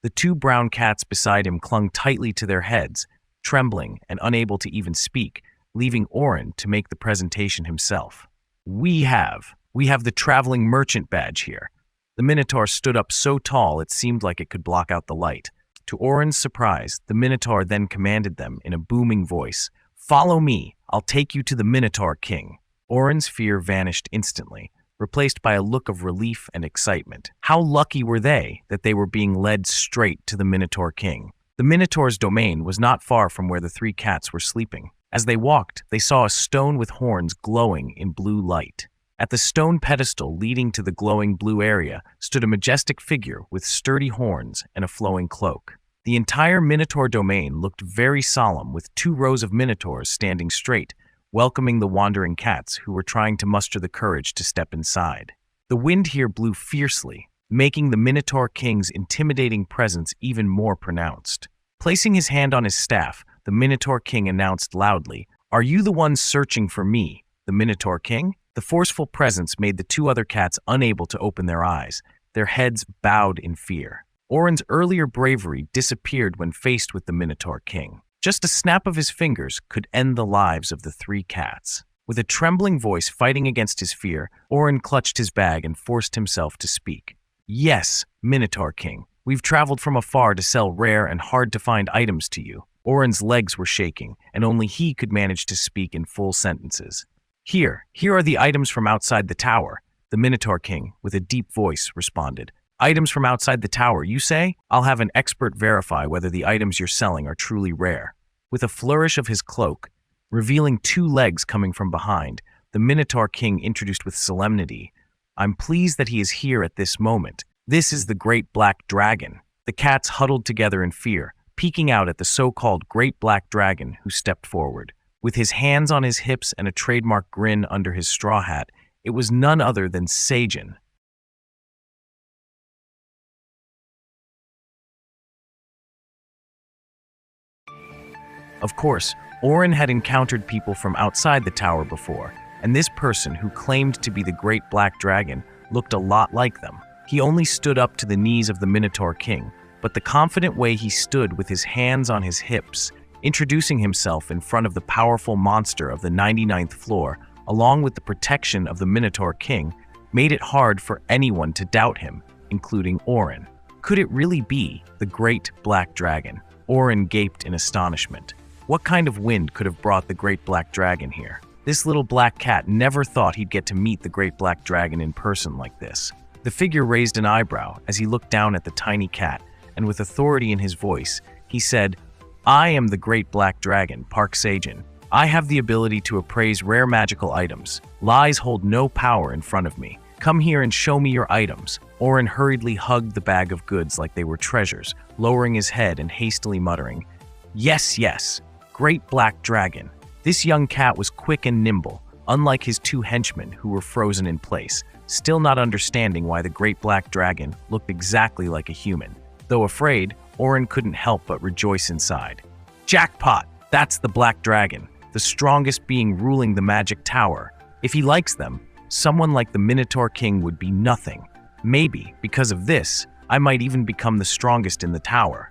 The 2 brown cats beside him clung tightly to their heads, trembling and unable to even speak, leaving Oren to make the presentation himself. We have the traveling merchant badge here." The Minotaur stood up so tall it seemed like it could block out the light. To Oren's surprise, the Minotaur then commanded them in a booming voice, "Follow me, I'll take you to the Minotaur King." Oren's fear vanished instantly, replaced by a look of relief and excitement. How lucky were they that they were being led straight to the Minotaur King? The Minotaur's domain was not far from where the 3 cats were sleeping. As they walked, they saw a stone with horns glowing in blue light. At the stone pedestal leading to the glowing blue area stood a majestic figure with sturdy horns and a flowing cloak. The entire Minotaur domain looked very solemn, with 2 rows of Minotaurs standing straight, welcoming the wandering cats who were trying to muster the courage to step inside. The wind here blew fiercely, making the Minotaur King's intimidating presence even more pronounced. Placing his hand on his staff, the Minotaur King announced loudly, "Are you the ones searching for me, the Minotaur King?" The forceful presence made the 2 other cats unable to open their eyes, their heads bowed in fear. Oren's earlier bravery disappeared when faced with the Minotaur King. Just a snap of his fingers could end the lives of the 3 cats. With a trembling voice fighting against his fear, Oren clutched his bag and forced himself to speak. "Yes, Minotaur King, we've traveled from afar to sell rare and hard-to-find items to you." Oren's legs were shaking, and only he could manage to speak in full sentences. Here are the items from outside the tower," the Minotaur King, with a deep voice, responded. Items from outside the tower, you say? I'll have an expert verify whether the items you're selling are truly rare. With a flourish of his cloak, revealing two legs coming from behind, the Minotaur King introduced with solemnity, I'm pleased that he is here at this moment. This is the Great Black Dragon. The cats huddled together in fear, peeking out at the so-called Great Black Dragon who stepped forward. With his hands on his hips and a trademark grin under his straw hat, it was none other than Seijin. Of course, Orin had encountered people from outside the tower before, and this person who claimed to be the Great Black Dragon looked a lot like them. He only stood up to the knees of the Minotaur King, but the confident way he stood with his hands on his hips, introducing himself in front of the powerful monster of the 99th floor, along with the protection of the Minotaur King, made it hard for anyone to doubt him, including Orin. Could it really be the Great Black Dragon? Orin gaped in astonishment. What kind of wind could have brought the Great Black Dragon here? This little black cat never thought he'd get to meet the Great Black Dragon in person like this. The figure raised an eyebrow as he looked down at the tiny cat, and with authority in his voice, he said, I am the Great Black Dragon, Park Seijin. I have the ability to appraise rare magical items. Lies hold no power in front of me. Come here and show me your items. Orin hurriedly hugged the bag of goods like they were treasures, lowering his head and hastily muttering, Yes, yes, Great Black Dragon. This young cat was quick and nimble, unlike his two henchmen who were frozen in place, still not understanding why the Great Black Dragon looked exactly like a human. Though afraid, Orin couldn't help but rejoice inside. Jackpot! That's the Black Dragon, the strongest being ruling the Magic Tower. If he likes them, someone like the Minotaur King would be nothing. Maybe, because of this, I might even become the strongest in the tower.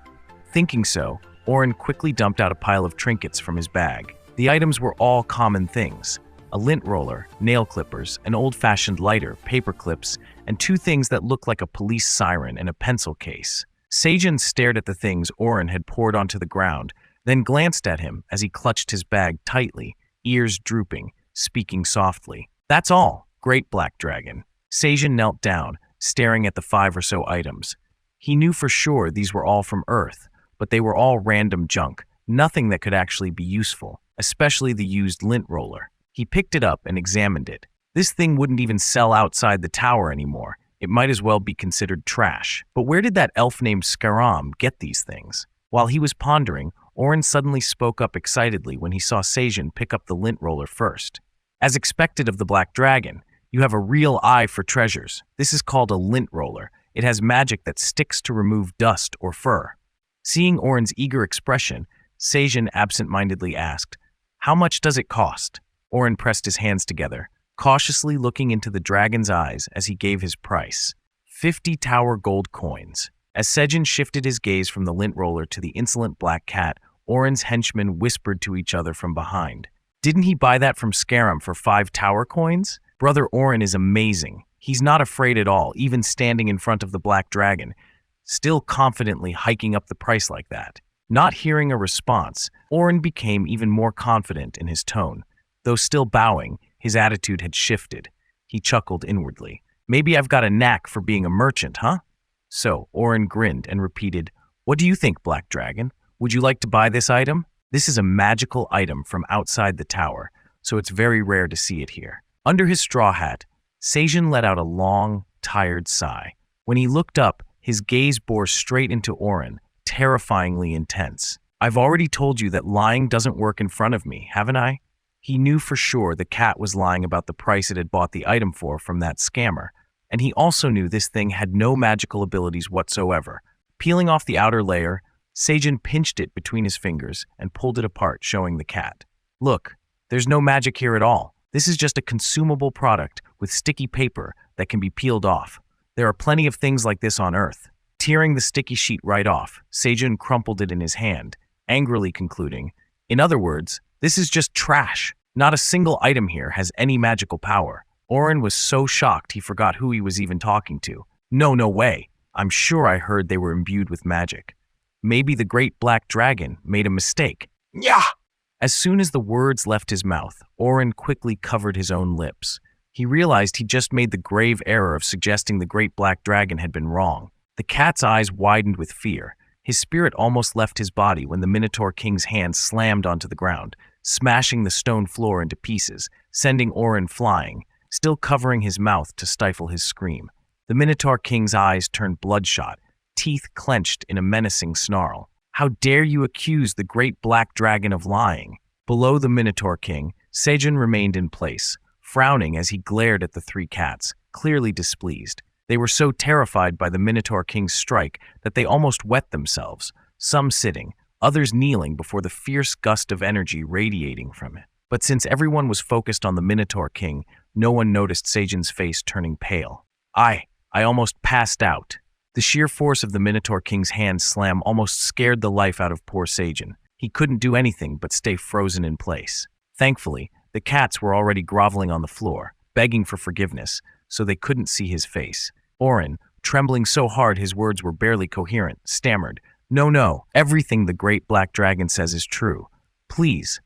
Thinking so, Orin quickly dumped out a pile of trinkets from his bag. The items were all common things. A lint roller, nail clippers, an old-fashioned lighter, paper clips, and two things that looked like a police siren and a pencil case. Seijin stared at the things Orin had poured onto the ground, then glanced at him as he clutched his bag tightly, ears drooping, speaking softly. That's all, Great Black Dragon. Seijin knelt down, staring at the 5 or so items. He knew for sure these were all from Earth, but they were all random junk, nothing that could actually be useful, especially the used lint roller. He picked it up and examined it. This thing wouldn't even sell outside the tower anymore. It might as well be considered trash. But where did that elf named Skaram get these things? While he was pondering, Orin suddenly spoke up excitedly when he saw Seijin pick up the lint roller first. As expected of the Black Dragon, you have a real eye for treasures. This is called a lint roller. It has magic that sticks to remove dust or fur. Seeing Orin's eager expression, Seijin absent-mindedly asked, How much does it cost? Orin pressed his hands together, cautiously looking into the dragon's eyes as he gave his price. 50 tower gold coins. As Seijin shifted his gaze from the lint roller to the insolent black cat, Orin's henchmen whispered to each other from behind. Didn't he buy that from Skaram for 5 tower coins? Brother Orin is amazing. He's not afraid at all, even standing in front of the Black Dragon, still confidently hiking up the price like that. Not hearing a response, Orin became even more confident in his tone. Though still bowing, his attitude had shifted. He chuckled inwardly. Maybe I've got a knack for being a merchant, huh? So, Orin grinned and repeated, What do you think, Black Dragon? Would you like to buy this item? This is a magical item from outside the tower, so it's very rare to see it here. Under his straw hat, Seijin let out a long, tired sigh. When he looked up, his gaze bore straight into Orin, terrifyingly intense. I've already told you that lying doesn't work in front of me, haven't I? He knew for sure the cat was lying about the price it had bought the item for from that scammer, and he also knew this thing had no magical abilities whatsoever. Peeling off the outer layer, Seijin pinched it between his fingers and pulled it apart, showing the cat. Look, there's no magic here at all. This is just a consumable product with sticky paper that can be peeled off. There are plenty of things like this on Earth. Tearing the sticky sheet right off, Seijin crumpled it in his hand, angrily concluding, In other words, this is just trash. Not a single item here has any magical power. Orin was so shocked he forgot who he was even talking to. No way. I'm sure I heard they were imbued with magic. Maybe the Great Black Dragon made a mistake. Yeah! As soon as the words left his mouth, Orin quickly covered his own lips. He realized he just made the grave error of suggesting the great black dragon had been wrong. The cat's eyes widened with fear. His spirit almost left his body when the Minotaur King's hand slammed onto the ground, smashing the stone floor into pieces, sending Orin flying, still covering his mouth to stifle his scream. The Minotaur King's eyes turned bloodshot, teeth clenched in a menacing snarl. "How dare you accuse the great black dragon of lying?" Below the Minotaur King, Sejun remained in place, frowning as he glared at the three cats, clearly displeased. They were so terrified by the Minotaur King's strike that they almost wet themselves, some sitting, others kneeling before the fierce gust of energy radiating from it. But since everyone was focused on the Minotaur King, no one noticed Sejun's face turning pale. I almost passed out." The sheer force of the Minotaur King's hand slam almost scared the life out of poor Sejun. He couldn't do anything but stay frozen in place. Thankfully, the cats were already groveling on the floor, begging for forgiveness, so they couldn't see his face. Orin, trembling so hard his words were barely coherent, stammered, No, everything the great black dragon says is true. Please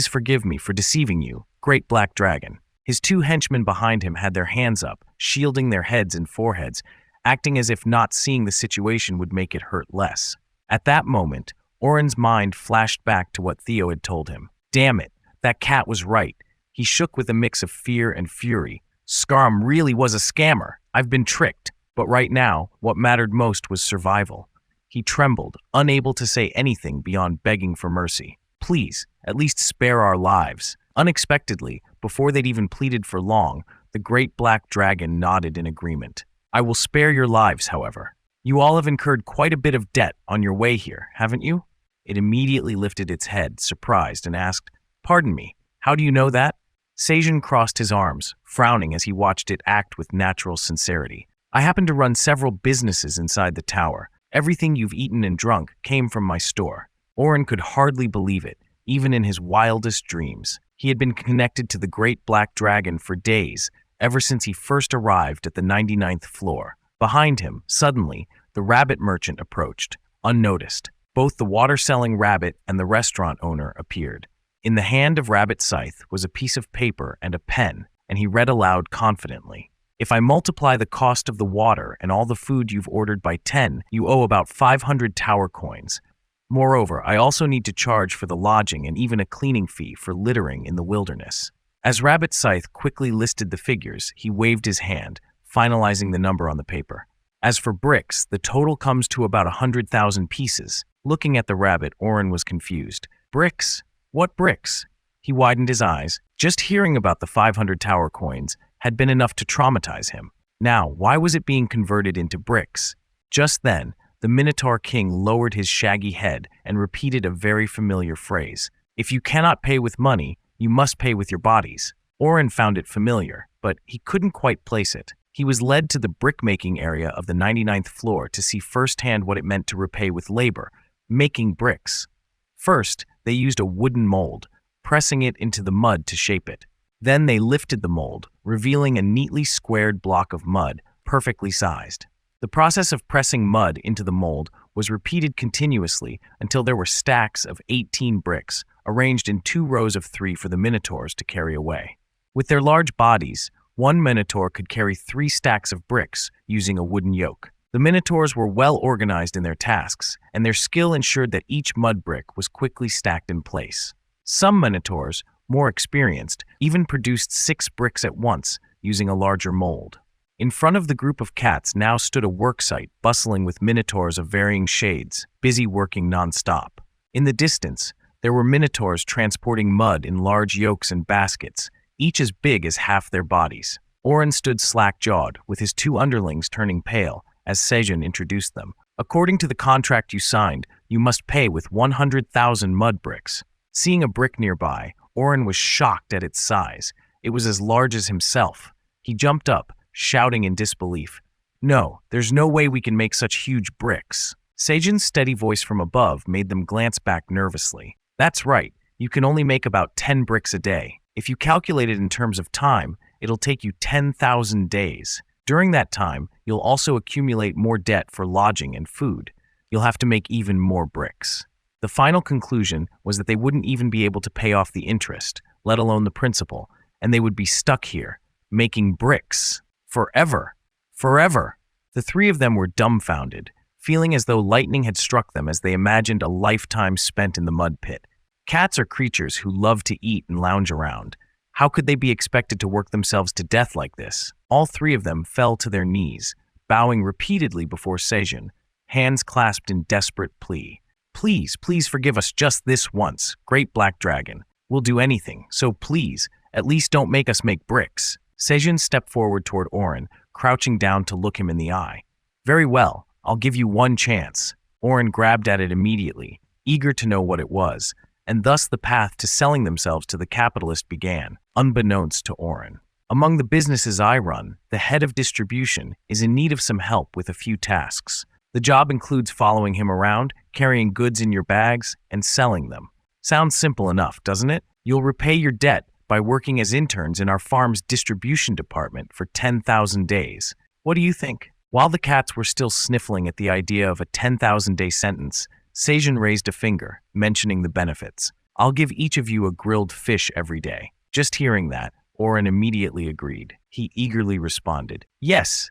forgive me for deceiving you, great black dragon." His two henchmen behind him had their hands up, shielding their heads and foreheads, acting as if not seeing the situation would make it hurt less. At that moment, Orin's mind flashed back to what Theo had told him. Damn it, that cat was right. He shook with a mix of fear and fury. Scarm really was a scammer. I've been tricked. But right now, what mattered most was survival. He trembled, unable to say anything beyond begging for mercy. Please, at least spare our lives. Unexpectedly, before they'd even pleaded for long, the great black dragon nodded in agreement. I will spare your lives, however. You all have incurred quite a bit of debt on your way here, haven't you? It immediately lifted its head, surprised, and asked, Pardon me, how do you know that? Sejun crossed his arms, frowning as he watched it act with natural sincerity. I happen to run several businesses inside the tower. Everything you've eaten and drunk came from my store. Orin could hardly believe it, even in his wildest dreams. He had been connected to the great black dragon for days, ever since he first arrived at the 99th floor. Behind him, suddenly, the rabbit merchant approached, unnoticed. Both the water-selling rabbit and the restaurant owner appeared. In the hand of Rabbit Scythe was a piece of paper and a pen, and he read aloud confidently. If I multiply the cost of the water and all the food you've ordered by 10, you owe about 500 tower coins. Moreover, I also need to charge for the lodging and even a cleaning fee for littering in the wilderness. As Rabbit Scythe quickly listed the figures, he waved his hand, finalizing the number on the paper. As for bricks, the total comes to about 100,000 pieces. Looking at the rabbit, Orin was confused. Bricks? What bricks? He widened his eyes. Just hearing about the 500 tower coins had been enough to traumatize him. Now, why was it being converted into bricks? Just then, the Minotaur King lowered his shaggy head and repeated a very familiar phrase. If you cannot pay with money, you must pay with your bodies. Orin found it familiar, but he couldn't quite place it. He was led to the brick-making area of the 99th floor to see firsthand what it meant to repay with labor, making bricks. First, they used a wooden mold, pressing it into the mud to shape it. Then they lifted the mold, revealing a neatly squared block of mud, perfectly sized. The process of pressing mud into the mold was repeated continuously until there were stacks of 18 bricks, arranged in 2 rows of 3 for the minotaurs to carry away. With their large bodies, one minotaur could carry 3 stacks of bricks using a wooden yoke. The minotaurs were well organized in their tasks, and their skill ensured that each mud brick was quickly stacked in place. Some minotaurs, more experienced, even produced 6 bricks at once using a larger mold. In front of the group of cats now stood a worksite bustling with minotaurs of varying shades, busy working non-stop. In the distance, there were minotaurs transporting mud in large yokes and baskets, each as big as half their bodies. Orin stood slack-jawed, with his 2 underlings turning pale as Sejun introduced them. According to the contract you signed, you must pay with 100,000 mud bricks. Seeing a brick nearby, Orin was shocked at its size. It was as large as himself. He jumped up, shouting in disbelief, No, there's no way we can make such huge bricks. Sejun's steady voice from above made them glance back nervously. That's right, you can only make about 10 bricks a day. If you calculate it in terms of time, it'll take you 10,000 days. During that time, you'll also accumulate more debt for lodging and food. You'll have to make even more bricks. The final conclusion was that they wouldn't even be able to pay off the interest, let alone the principal, and they would be stuck here, Making bricks. Forever. Forever. The three of them were dumbfounded, feeling as though lightning had struck them as they imagined a lifetime spent in the mud pit. Cats are creatures who love to eat and lounge around. How could they be expected to work themselves to death like this? All three of them fell to their knees, bowing repeatedly before Sejun, hands clasped in desperate plea. Please, please forgive us just this once, Great Black Dragon. We'll do anything, so please, at least don't make us make bricks. Sejun stepped forward toward Oren, crouching down to look him in the eye. Very well, I'll give you one chance. Oren grabbed at it immediately, eager to know what it was, and thus the path to selling themselves to the capitalist began, unbeknownst to Oren. Among the businesses I run, the head of distribution is in need of some help with a few tasks. The job includes following him around, carrying goods in your bags, and selling them. Sounds simple enough, doesn't it? You'll repay your debt by working as interns in our farm's distribution department for 10,000 days. What do you think? While the cats were still sniffling at the idea of a 10,000-day sentence, Sejun raised a finger, mentioning the benefits. I'll give each of you a grilled fish every day. Just hearing that, Oren immediately agreed. He eagerly responded, Yes,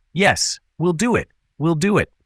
we'll do it,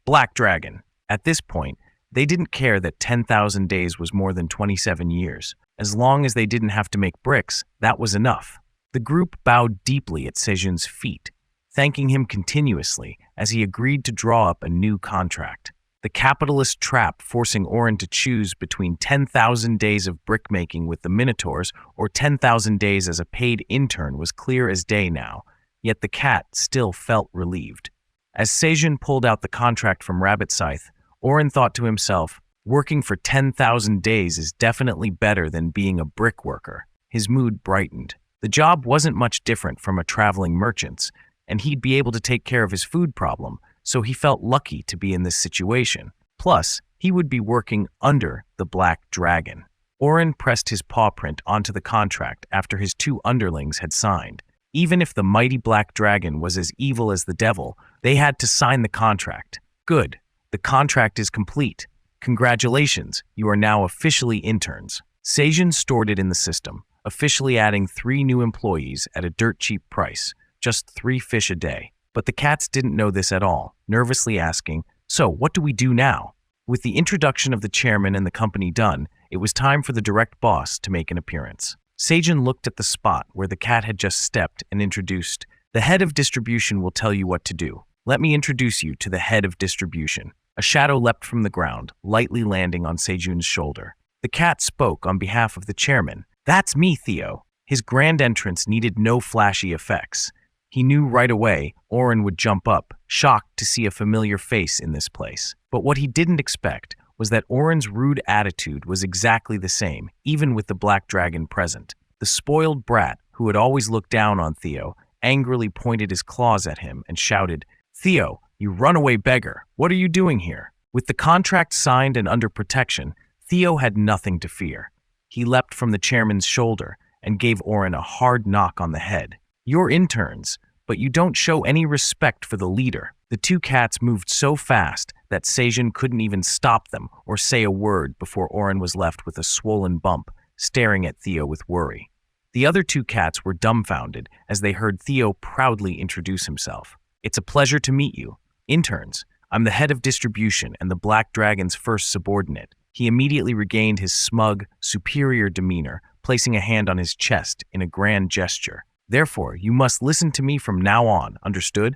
Black Dragon. At this point, they didn't care that 10,000 days was more than 27 years. As long as they didn't have to make bricks, that was enough. The group bowed deeply at Sejun's feet, thanking him continuously as he agreed to draw up a new contract. The capitalist trap forcing Oren to choose between 10,000 days of brickmaking with the Minotaurs or 10,000 days as a paid intern was clear as day now, yet the cat still felt relieved. As Sejun pulled out the contract from Rabbit Scythe, Oren thought to himself, working for 10,000 days is definitely better than being a brick worker. His mood brightened. The job wasn't much different from a traveling merchant's, and he'd be able to take care of his food problem, so he felt lucky to be in this situation. Plus, he would be working under the Black Dragon. Oren pressed his paw print onto the contract after his two underlings had signed. Even if the mighty Black Dragon was as evil as the devil, they had to sign the contract. Good. The contract is complete. Congratulations, you are now officially interns. Sejun stored it in the system, officially adding 3 new employees at a dirt cheap price, just 3 fish a day. But the cats didn't know this at all, nervously asking, So, what do we do now? With the introduction of the chairman and the company done, it was time for the direct boss to make an appearance. Sejun looked at the spot where the cat had just stepped and introduced, The head of distribution will tell you what to do. Let me introduce you to the head of distribution. A shadow leapt from the ground, lightly landing on Sejun's shoulder. The cat spoke on behalf of the chairman. That's me, Theo. His grand entrance needed no flashy effects. He knew right away Oren would jump up, shocked to see a familiar face in this place. But what he didn't expect was that Oren's rude attitude was exactly the same, even with the Black Dragon present. The spoiled brat, who had always looked down on Theo, angrily pointed his claws at him and shouted, Theo, you runaway beggar, what are you doing here? With the contract signed and under protection, Theo had nothing to fear. He leapt from the chairman's shoulder and gave Oren a hard knock on the head. You're interns, but you don't show any respect for the leader. The two cats moved so fast that Sejun couldn't even stop them or say a word before Oren was left with a swollen bump, staring at Theo with worry. The other 2 cats were dumbfounded as they heard Theo proudly introduce himself. It's a pleasure to meet you. Interns, I'm the head of distribution and the Black Dragon's first subordinate. He immediately regained his smug, superior demeanor, placing a hand on his chest in a grand gesture. Therefore, you must listen to me from now on, understood?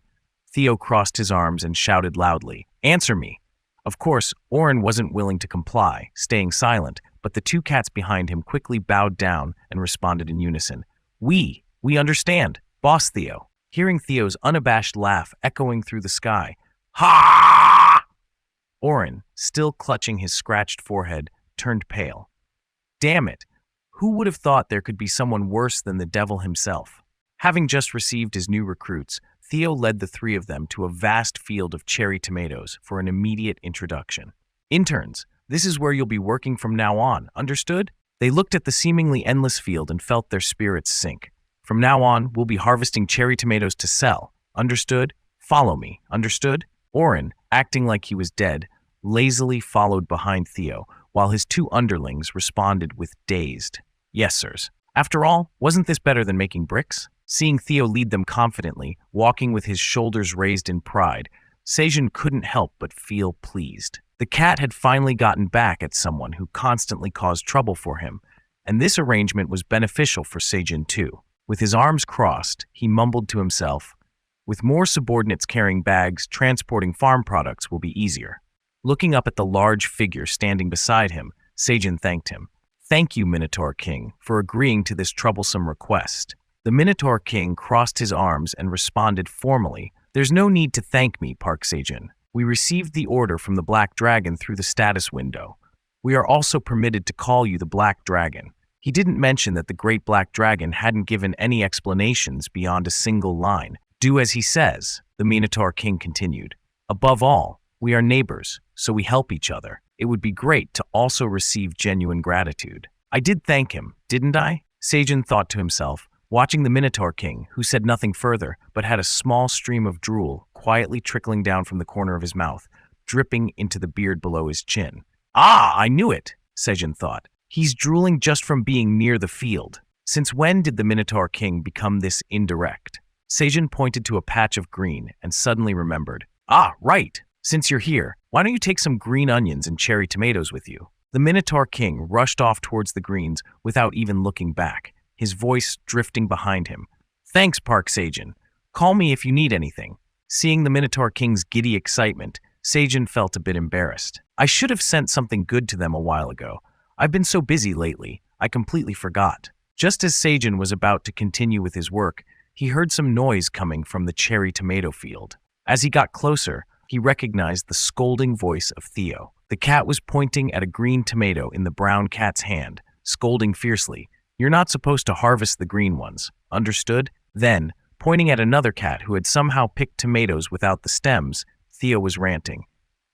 Theo crossed his arms and shouted loudly, Answer me! Of course, Oren wasn't willing to comply, staying silent, but the 2 cats behind him quickly bowed down and responded in unison. We understand, Boss Theo. Hearing Theo's unabashed laugh echoing through the sky, Ha! Oren, still clutching his scratched forehead, turned pale. Damn it! Who would have thought there could be someone worse than the devil himself? Having just received his new recruits, Theo led the 3 of them to a vast field of cherry tomatoes for an immediate introduction. Interns, this is where you'll be working from now on, understood? They looked at the seemingly endless field and felt their spirits sink. From now on, we'll be harvesting cherry tomatoes to sell, understood? Follow me, understood? Oren, acting like he was dead, lazily followed behind Theo, while his 2 underlings responded with dazed, Yes, sirs. After all, wasn't this better than making bricks? Seeing Theo lead them confidently, walking with his shoulders raised in pride, Sejin couldn't help but feel pleased. The cat had finally gotten back at someone who constantly caused trouble for him, and this arrangement was beneficial for Sejin too. With his arms crossed, he mumbled to himself, "With more subordinates carrying bags, transporting farm products will be easier." Looking up at the large figure standing beside him, Sejin thanked him. "Thank you, Minotaur King, for agreeing to this troublesome request." The Minotaur King crossed his arms and responded formally, "There's no need to thank me, Park Sejin. We received the order from the Black Dragon through the status window. We are also permitted to call you the Black Dragon." He didn't mention that the Great Black Dragon hadn't given any explanations beyond a single line. "Do as he says," the Minotaur King continued. "Above all, we are neighbors, so we help each other. It would be great to also receive genuine gratitude." "I did thank him, didn't I?" Sejin thought to himself, watching the Minotaur King, who said nothing further, but had a small stream of drool quietly trickling down from the corner of his mouth, dripping into the beard below his chin. "Ah, I knew it," Sejin thought. "He's drooling just from being near the field. Since when did the Minotaur King become this indirect?" Sejin pointed to a patch of green and suddenly remembered. "Ah, right. Since you're here, why don't you take some green onions and cherry tomatoes with you?" The Minotaur King rushed off towards the greens without even looking back, his voice drifting behind him. "Thanks, Park Sejin. Call me if you need anything." Seeing the Minotaur King's giddy excitement, Sejin felt a bit embarrassed. "I should have sent something good to them a while ago. I've been so busy lately, I completely forgot." Just as Sejin was about to continue with his work, he heard some noise coming from the cherry tomato field. As he got closer, he recognized the scolding voice of Theo. The cat was pointing at a green tomato in the brown cat's hand, scolding fiercely. "You're not supposed to harvest the green ones, understood?" Then, pointing at another cat who had somehow picked tomatoes without the stems, Theo was ranting.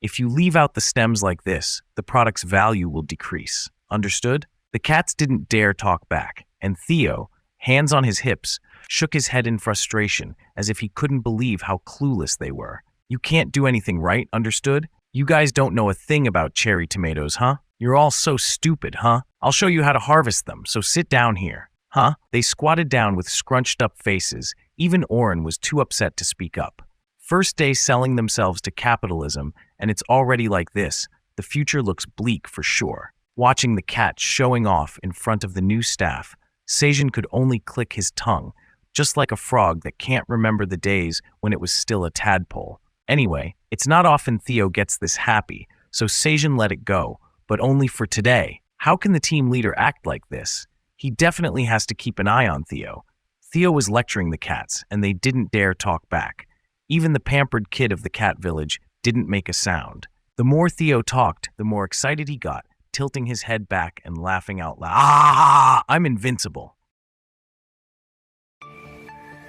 "If you leave out the stems like this, the product's value will decrease, understood?" The cats didn't dare talk back, and Theo, hands on his hips, shook his head in frustration as if he couldn't believe how clueless they were. "You can't do anything right, understood? You guys don't know a thing about cherry tomatoes, huh? You're all so stupid, huh? I'll show you how to harvest them, so sit down here." "Huh?" They squatted down with scrunched up faces. Even Oren was too upset to speak up. First day selling themselves to capitalism, and it's already like this. The future looks bleak for sure. Watching the cat showing off in front of the new staff, Sejin could only click his tongue, just like a frog that can't remember the days when it was still a tadpole. Anyway, it's not often Theo gets this happy, so Sejin let it go, but only for today. How can the team leader act like this? He definitely has to keep an eye on Theo. Theo was lecturing the cats, and they didn't dare talk back. Even the pampered kid of the cat village didn't make a sound. The more Theo talked, the more excited he got, tilting his head back and laughing out loud. "Ah, I'm invincible."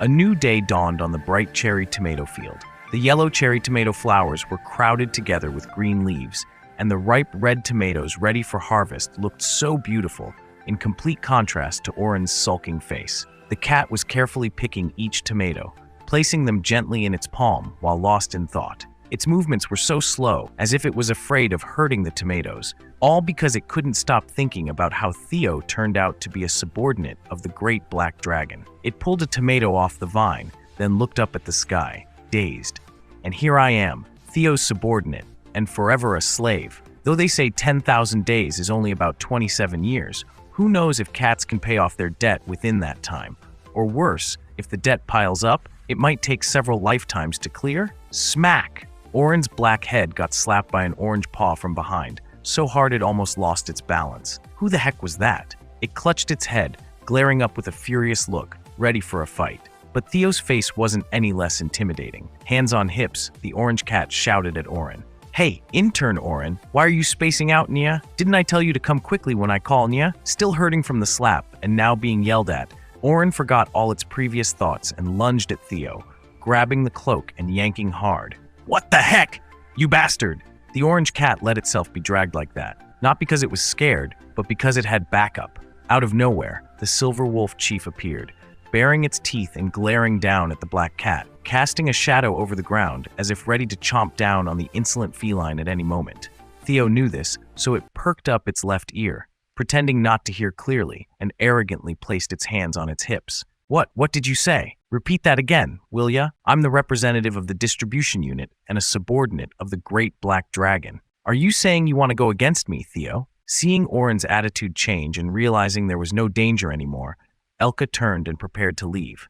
A new day dawned on the bright cherry tomato field. The yellow cherry tomato flowers were crowded together with green leaves, and the ripe red tomatoes ready for harvest looked so beautiful, in complete contrast to Oren's sulking face. The cat was carefully picking each tomato, placing them gently in its palm while lost in thought. Its movements were so slow, as if it was afraid of hurting the tomatoes, all because it couldn't stop thinking about how Theo turned out to be a subordinate of the Great Black Dragon. It pulled a tomato off the vine, then looked up at the sky, dazed. And here I am, Theo's subordinate, and forever a slave. Though they say 10,000 days is only about 27 years, who knows if cats can pay off their debt within that time? Or worse, if the debt piles up, it might take several lifetimes to clear? Smack! Oren's black head got slapped by an orange paw from behind, so hard it almost lost its balance. Who the heck was that? It clutched its head, glaring up with a furious look, ready for a fight. But Theo's face wasn't any less intimidating. Hands on hips, the orange cat shouted at Oren. "Hey, intern Oren, why are you spacing out, Nia? Didn't I tell you to come quickly when I call, Nia?" Still hurting from the slap and now being yelled at, Oren forgot all its previous thoughts and lunged at Theo, grabbing the cloak and yanking hard. "What the heck? You bastard!" The orange cat let itself be dragged like that, not because it was scared, but because it had backup. Out of nowhere, the Silver Wolf Chief appeared, baring its teeth and glaring down at the black cat, casting a shadow over the ground as if ready to chomp down on the insolent feline at any moment. Theo knew this, so it perked up its left ear, pretending not to hear clearly, and arrogantly placed its hands on its hips. What did you say? Repeat that again, will ya? I'm the representative of the distribution unit and a subordinate of the Great Black Dragon. Are you saying you want to go against me, Theo? Seeing Oren's attitude change and realizing there was no danger anymore, Elka turned and prepared to leave,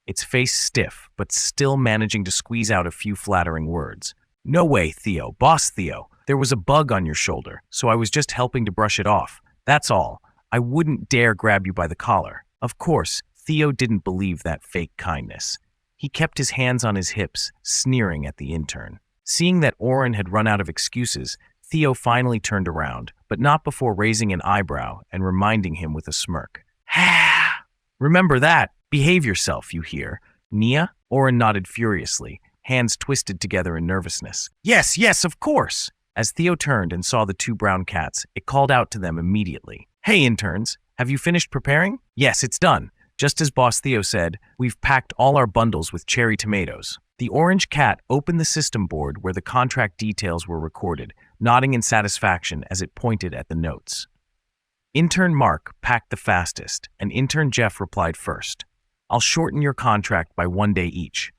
its face stiff, but still managing to squeeze out a few flattering words. No way, Theo. Boss Theo. There was a bug on your shoulder, so I was just helping to brush it off. That's all. I wouldn't dare grab you by the collar. Of course, Theo didn't believe that fake kindness. He kept his hands on his hips, sneering at the intern. Seeing that Oren had run out of excuses, Theo finally turned around, but not before raising an eyebrow and reminding him with a smirk. Ha! Remember that. Behave yourself, you hear. Nia? Oren nodded furiously, hands twisted together in nervousness. Yes, of course. As Theo turned and saw the two brown cats, it called out to them immediately. Hey, interns, have you finished preparing? Yes, it's done. Just as Boss Theo said, we've packed all our bundles with cherry tomatoes. The orange cat opened the system board where the contract details were recorded, nodding in satisfaction as it pointed at the notes. Intern Mark packed the fastest, and Intern Jeff replied first. I'll shorten your contract by 1 day each.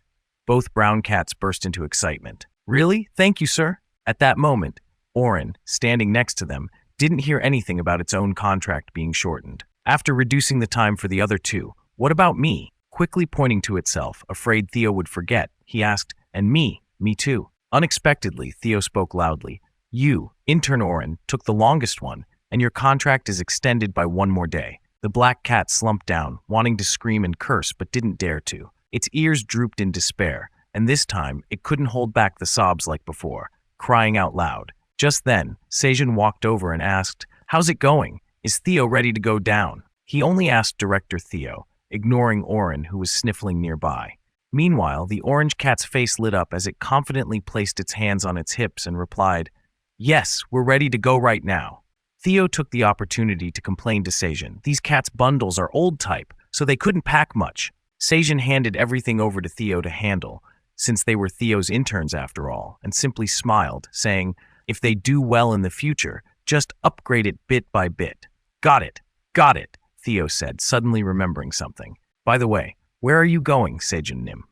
Both brown cats burst into excitement. Really? Thank you, sir. At that moment, Oren, standing next to them, didn't hear anything about its own contract being shortened. After reducing the time for the other two, what about me? Quickly pointing to itself, afraid Theo would forget, he asked, and me too. Unexpectedly, Theo spoke loudly. You, Intern Oren, took the longest one, and your contract is extended by 1 more day. The black cat slumped down, wanting to scream and curse but didn't dare to. Its ears drooped in despair, and this time it couldn't hold back the sobs like before, crying out loud. Just then, Sejin walked over and asked, How's it going? Is Theo ready to go down? He only asked Director Theo, ignoring Oren, who was sniffling nearby. Meanwhile, the orange cat's face lit up as it confidently placed its hands on its hips and replied, Yes, we're ready to go right now. Theo took the opportunity to complain to Sejin. These cats' bundles are old type, so they couldn't pack much. Sejin handed everything over to Theo to handle, since they were Theo's interns after all, and simply smiled, saying, If they do well in the future, just upgrade it bit by bit. Got it, Theo said, suddenly remembering something. By the way, where are you going, Sejin Nim?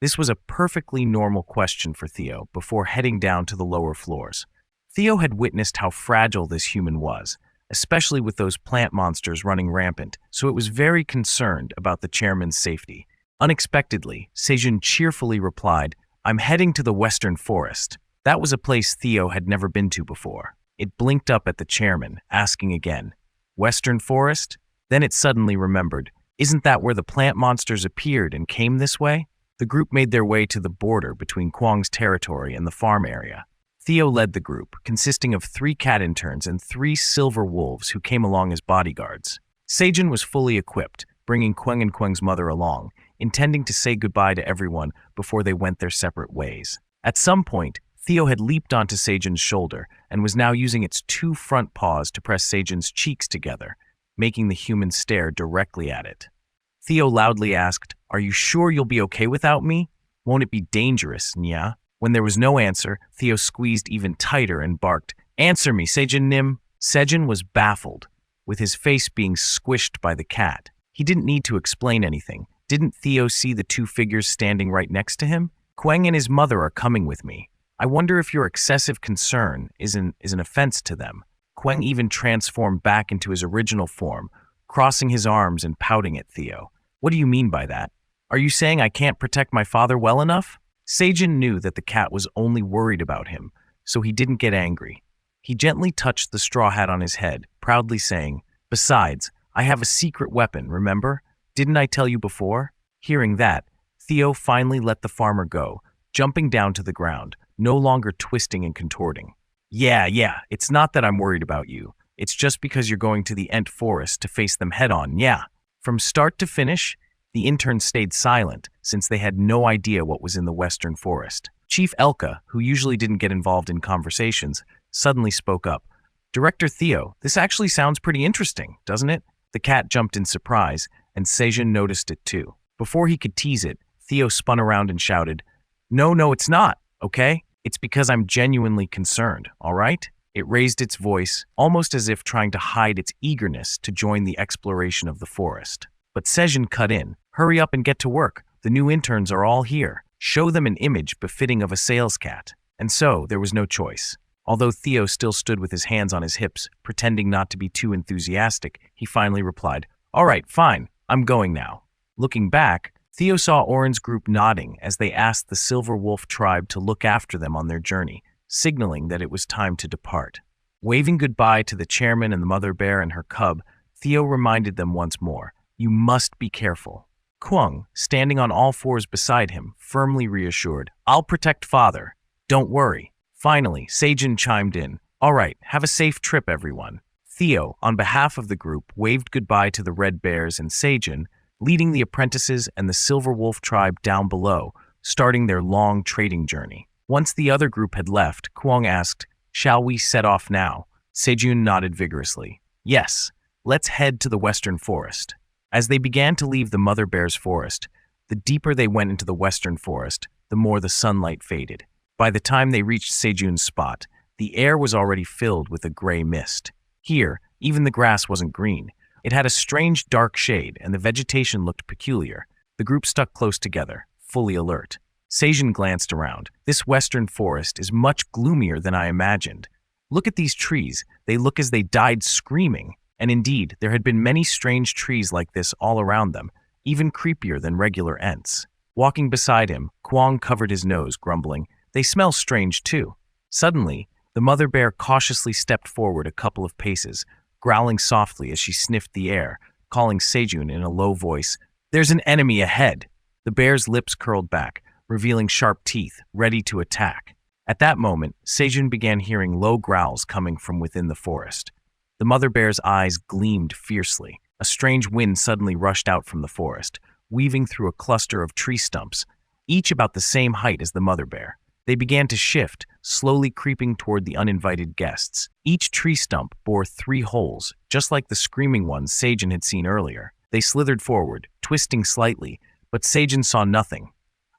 This was a perfectly normal question for Theo before heading down to the lower floors. Theo had witnessed how fragile this human was, especially with those plant monsters running rampant, so it was very concerned about the chairman's safety. Unexpectedly, Sejin cheerfully replied, I'm heading to the Western Forest. That was a place Theo had never been to before. It blinked up at the chairman, asking again, Western Forest? Then it suddenly remembered, isn't that where the plant monsters appeared and came this way? The group made their way to the border between Kwang's territory and the farm area. Theo led the group, consisting of 3 cat interns and 3 silver wolves who came along as bodyguards. Sejin was fully equipped, bringing Kwang and Kwang's mother along, intending to say goodbye to everyone before they went their separate ways. At some point, Theo had leaped onto Sejin's shoulder and was now using its 2 front paws to press Sejin's cheeks together, making the human stare directly at it. Theo loudly asked, Are you sure you'll be okay without me? Won't it be dangerous, Nya? When there was no answer, Theo squeezed even tighter and barked, Answer me, Sejin Nim. Sejin was baffled, with his face being squished by the cat. He didn't need to explain anything. Didn't Theo see the 2 figures standing right next to him? Kwang and his mother are coming with me. I wonder if your excessive concern is an offense to them. Kwang even transformed back into his original form, crossing his arms and pouting at Theo. What do you mean by that? Are you saying I can't protect my father well enough? Sejin knew that the cat was only worried about him, so he didn't get angry. He gently touched the straw hat on his head, proudly saying, Besides, I have a secret weapon, remember? Didn't I tell you before? Hearing that, Theo finally let the farmer go, jumping down to the ground, no longer twisting and contorting. Yeah, it's not that I'm worried about you. It's just because you're going to the Ent Forest to face them head-on, yeah. From start to finish, the interns stayed silent since they had no idea what was in the Western Forest. Chief Elka, who usually didn't get involved in conversations, suddenly spoke up. Director Theo, this actually sounds pretty interesting, doesn't it? The cat jumped in surprise, and Sejin noticed it too. Before he could tease it, Theo spun around and shouted, No, it's not, okay? It's because I'm genuinely concerned, all right? It raised its voice, almost as if trying to hide its eagerness to join the exploration of the forest. But Sejin cut in. Hurry up and get to work. The new interns are all here. Show them an image befitting of a sales cat. And so, there was no choice. Although Theo still stood with his hands on his hips, pretending not to be too enthusiastic, he finally replied, "All right, fine. I'm going now." Looking back, Theo saw Oren's group nodding as they asked the Silver Wolf tribe to look after them on their journey, signaling that it was time to depart. Waving goodbye to the chairman and the mother bear and her cub, Theo reminded them once more, "You must be careful." Kwang, standing on all fours beside him, firmly reassured, "I'll protect father. Don't worry." Finally, Sejin chimed in, "All right, have a safe trip, everyone." Theo, on behalf of the group, waved goodbye to the Red Bears and Sejin, leading the apprentices and the Silver Wolf tribe down below, starting their long trading journey. Once the other group had left, Kwang asked, "Shall we set off now?" Sejun nodded vigorously. "Yes, let's head to the western forest." As they began to leave the Mother Bear's forest, the deeper they went into the western forest, the more the sunlight faded. By the time they reached Sejun's spot, the air was already filled with a gray mist. Here, even the grass wasn't green. It had a strange dark shade, and the vegetation looked peculiar. The group stuck close together, fully alert. Sejun glanced around. "This western forest is much gloomier than I imagined. Look at these trees. They look as they died screaming." And indeed, there had been many strange trees like this all around them, even creepier than regular Ents. Walking beside him, Kwang covered his nose, grumbling, "They smell strange too." Suddenly, the mother bear cautiously stepped forward a couple of paces, growling softly as she sniffed the air, calling Sejun in a low voice, "There's an enemy ahead." The bear's lips curled back, revealing sharp teeth, ready to attack. At that moment, Sejun began hearing low growls coming from within the forest. The mother bear's eyes gleamed fiercely. A strange wind suddenly rushed out from the forest, weaving through a cluster of tree stumps, each about the same height as the mother bear. They began to shift, slowly creeping toward the uninvited guests. Each tree stump bore 3 holes, just like the screaming ones Sejun had seen earlier. They slithered forward, twisting slightly, but Sejun saw nothing.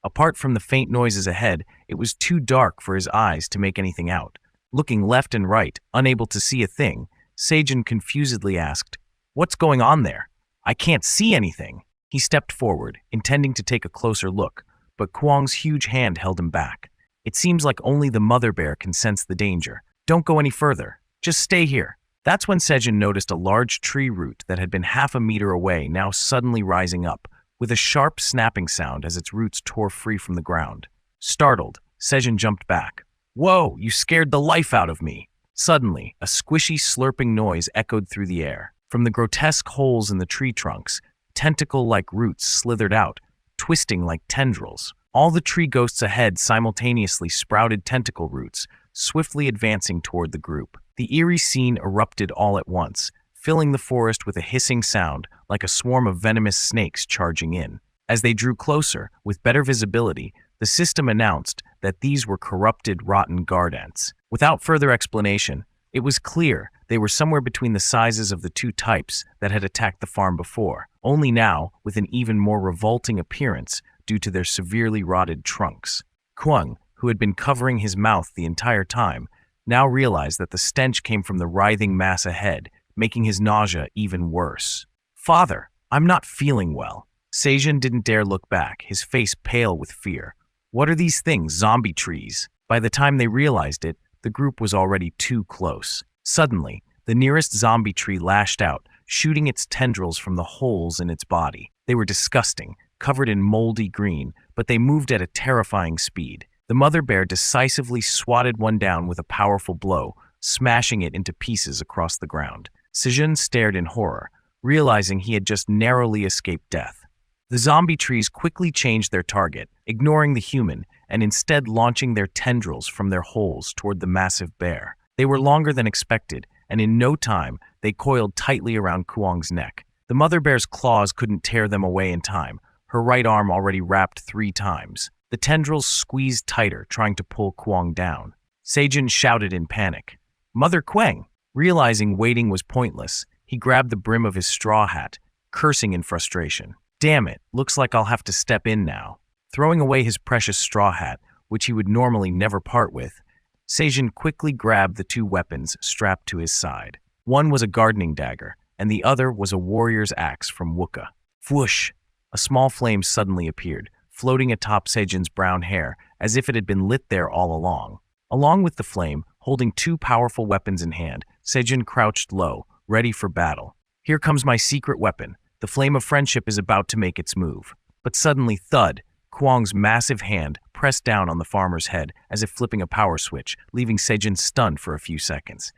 Apart from the faint noises ahead, it was too dark for his eyes to make anything out. Looking left and right, unable to see a thing, Sejun confusedly asked, "What's going on there? I can't see anything." He stepped forward, intending to take a closer look, but Kwang's huge hand held him back. "It seems like only the mother bear can sense the danger. Don't go any further. Just stay here." That's when Sejun noticed a large tree root that had been half a meter away now suddenly rising up, with a sharp snapping sound as its roots tore free from the ground. Startled, Sejun jumped back. "Whoa, you scared the life out of me." Suddenly, a squishy slurping noise echoed through the air. From the grotesque holes in the tree trunks, tentacle-like roots slithered out, twisting like tendrils. All the tree ghosts ahead simultaneously sprouted tentacle roots, swiftly advancing toward the group. The eerie scene erupted all at once, filling the forest with a hissing sound like a swarm of venomous snakes charging in. As they drew closer, with better visibility, the system announced that these were corrupted, rotten guard ants. Without further explanation, it was clear they were somewhere between the sizes of the 2 types that had attacked the farm before, only now with an even more revolting appearance due to their severely rotted trunks. Kwang, who had been covering his mouth the entire time, now realized that the stench came from the writhing mass ahead, making his nausea even worse. "Father, I'm not feeling well." Sejun didn't dare look back, his face pale with fear. "What are these things, zombie trees?" By the time they realized it, the group was already too close. Suddenly, the nearest zombie tree lashed out, shooting its tendrils from the holes in its body. They were disgusting, covered in moldy green, but they moved at a terrifying speed. The mother bear decisively swatted one down with a powerful blow, smashing it into pieces across the ground. Sejun stared in horror, realizing he had just narrowly escaped death. The zombie trees quickly changed their target, ignoring the human and instead launching their tendrils from their holes toward the massive bear. They were longer than expected, and in no time, they coiled tightly around Kwang's neck. The mother bear's claws couldn't tear them away in time, her right arm already wrapped 3 times. The tendrils squeezed tighter, trying to pull Kwang down. Sejun shouted in panic, "Mother Kwang!" Realizing waiting was pointless, he grabbed the brim of his straw hat, cursing in frustration. "Damn it, looks like I'll have to step in now." Throwing away his precious straw hat, which he would normally never part with, Sejun quickly grabbed the 2 weapons strapped to his side. One was a gardening dagger, and the other was a warrior's axe from Wukka. Whoosh! a small flame suddenly appeared, floating atop Sejin's brown hair, as if it had been lit there all along. Along with the flame, holding two powerful weapons in hand, Sejin crouched low, ready for battle. Here comes my secret weapon. The flame of friendship is about to make its move. But suddenly, thud, Kwang's massive hand pressed down on the farmer's head as if flipping a power switch, leaving Sejin stunned for a few seconds.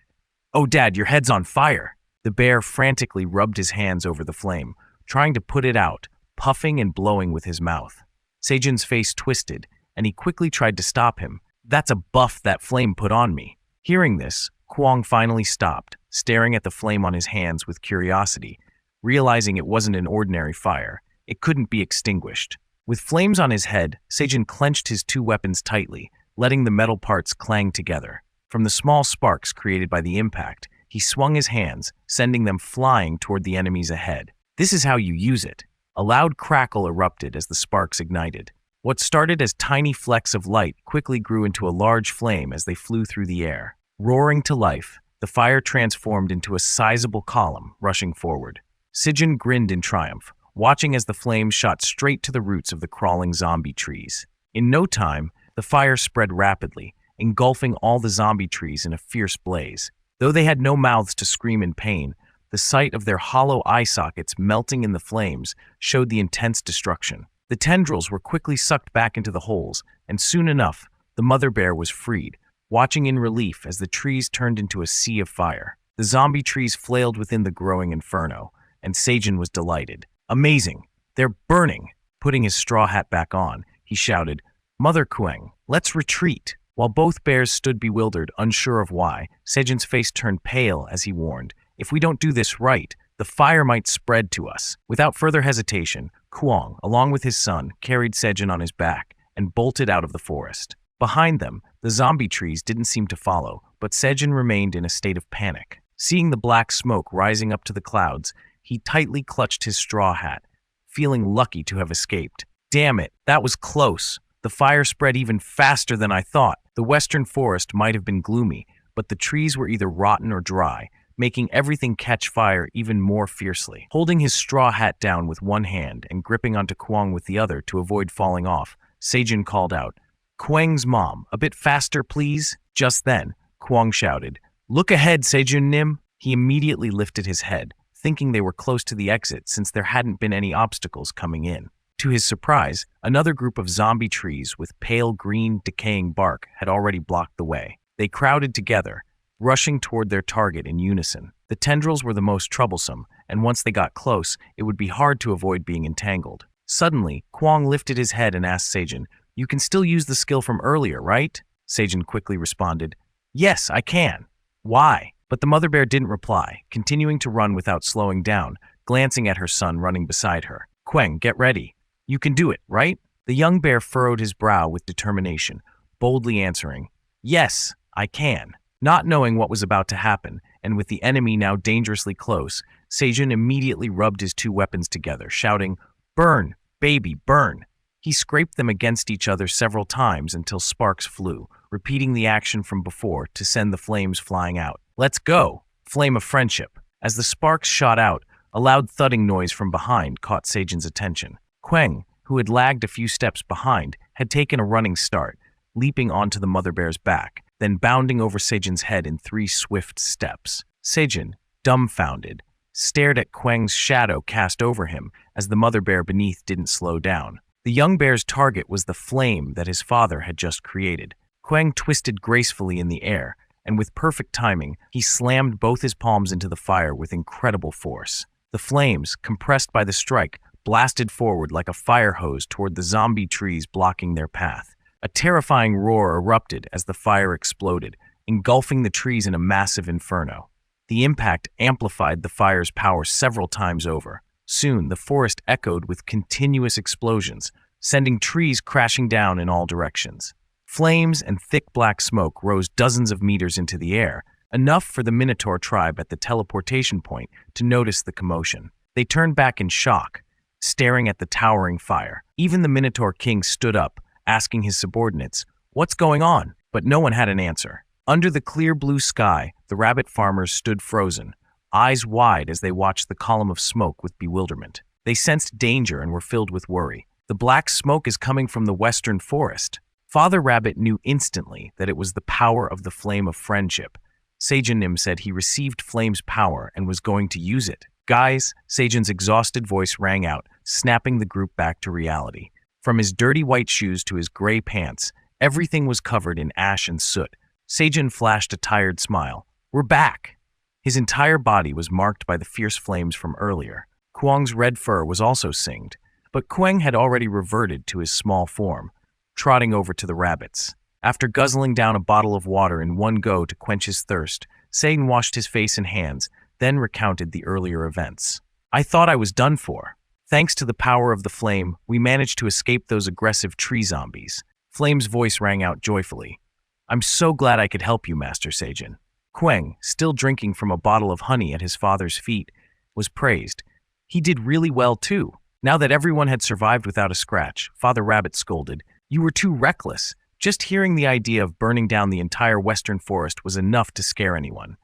"Oh, Dad, your head's on fire!" The bear frantically rubbed his hands over the flame, trying to put it out, puffing and blowing with his mouth. Sejin's face twisted, and he quickly tried to stop him. "That's a buff that flame put on me." Hearing this, Kwang finally stopped, staring at the flame on his hands with curiosity, realizing it wasn't an ordinary fire. It couldn't be extinguished. With flames on his head, Sejin clenched his two weapons tightly, letting the metal parts clang together. From the small sparks created by the impact, he swung his hands, sending them flying toward the enemies ahead. This is how you use it. A loud crackle erupted as the sparks ignited. What started as tiny flecks of light quickly grew into a large flame as they flew through the air. Roaring to life, the fire transformed into a sizable column, rushing forward. Sejin grinned in triumph, watching as the flames shot straight to the roots of the crawling zombie trees. In no time, the fire spread rapidly, engulfing all the zombie trees in a fierce blaze. Though they had no mouths to scream in pain, the sight of their hollow eye sockets melting in the flames showed the intense destruction. The tendrils were quickly sucked back into the holes, and soon enough, the mother bear was freed, watching in relief as the trees turned into a sea of fire. The zombie trees flailed within the growing inferno, and Sejin was delighted. "Amazing! They're burning!" Putting his straw hat back on, he shouted, "Mother Kuang, let's retreat!" While both bears stood bewildered, unsure of why, Sejin's face turned pale as he warned, "If we don't do this right, the fire might spread to us." Without further hesitation, Kuang, along with his son, carried Sejin on his back and bolted out of the forest. Behind them, the zombie trees didn't seem to follow, but Sejin remained in a state of panic. Seeing the black smoke rising up to the clouds, he tightly clutched his straw hat, feeling lucky to have escaped. "Damn it, that was close. The fire spread even faster than I thought." The western forest might have been gloomy, but the trees were either rotten or dry, making everything catch fire even more fiercely. Holding his straw hat down with one hand and gripping onto Kwang with the other to avoid falling off, Sejin called out, "Kwang's mom, a bit faster, please?" Just then, Kwang shouted, "Look ahead, Sejun Nim!" He immediately lifted his head, thinking they were close to the exit since there hadn't been any obstacles coming in. To his surprise, another group of zombie trees with pale green, decaying bark had already blocked the way. They crowded together, rushing toward their target in unison. The tendrils were the most troublesome, and once they got close, it would be hard to avoid being entangled. Suddenly, Kwang lifted his head and asked Sejin, "You can still use the skill from earlier, right?" Sejin quickly responded, "Yes, I can." "Why?" But the mother bear didn't reply, continuing to run without slowing down, glancing at her son running beside her. "Kwang, get ready. You can do it, right?" The young bear furrowed his brow with determination, boldly answering, "Yes, I can." Not knowing what was about to happen, and with the enemy now dangerously close, Sejin immediately rubbed his two weapons together, shouting, "Burn, baby, burn!" He scraped them against each other several times until sparks flew, repeating the action from before to send the flames flying out. "Let's go! Flame of friendship!" As the sparks shot out, a loud thudding noise from behind caught Sejin's attention. Kwang, who had lagged a few steps behind, had taken a running start, leaping onto the mother bear's back, then bounding over Sejin's head in 3 swift steps. Sejin, dumbfounded, stared at Kwang's shadow cast over him as the mother bear beneath didn't slow down. The young bear's target was the flame that his father had just created. Kwang twisted gracefully in the air, and with perfect timing, he slammed both his palms into the fire with incredible force. The flames, compressed by the strike, blasted forward like a fire hose toward the zombie trees blocking their path. A terrifying roar erupted as the fire exploded, engulfing the trees in a massive inferno. The impact amplified the fire's power several times over. Soon, the forest echoed with continuous explosions, sending trees crashing down in all directions. Flames and thick black smoke rose dozens of meters into the air, enough for the Minotaur tribe at the teleportation point to notice the commotion. They turned back in shock, staring at the towering fire. Even the Minotaur king stood up, asking his subordinates, "What's going on?" But no one had an answer. Under the clear blue sky, the rabbit farmers stood frozen, eyes wide as they watched the column of smoke with bewilderment. They sensed danger and were filled with worry. The black smoke is coming from the western forest. Father Rabbit knew instantly that it was the power of the flame of friendship. Sejin said he received Flame's power and was going to use it. Guys, Sejin's exhausted voice rang out, snapping the group back to reality. From his dirty white shoes to his gray pants, everything was covered in ash and soot. Sejin flashed a tired smile. We're back! His entire body was marked by the fierce flames from earlier. Kuang's red fur was also singed, but Kuang had already reverted to his small form, trotting over to the rabbits. After guzzling down a bottle of water in one go to quench his thirst, Sejin washed his face and hands, then recounted the earlier events. I thought I was done for. Thanks to the power of the flame, we managed to escape those aggressive tree zombies. Flame's voice rang out joyfully. I'm so glad I could help you, Master Sejin. Kuang, still drinking from a bottle of honey at his father's feet, was praised. He did really well too. Now that everyone had survived without a scratch, Father Rabbit scolded, You were too reckless. Just hearing the idea of burning down the entire western forest was enough to scare anyone.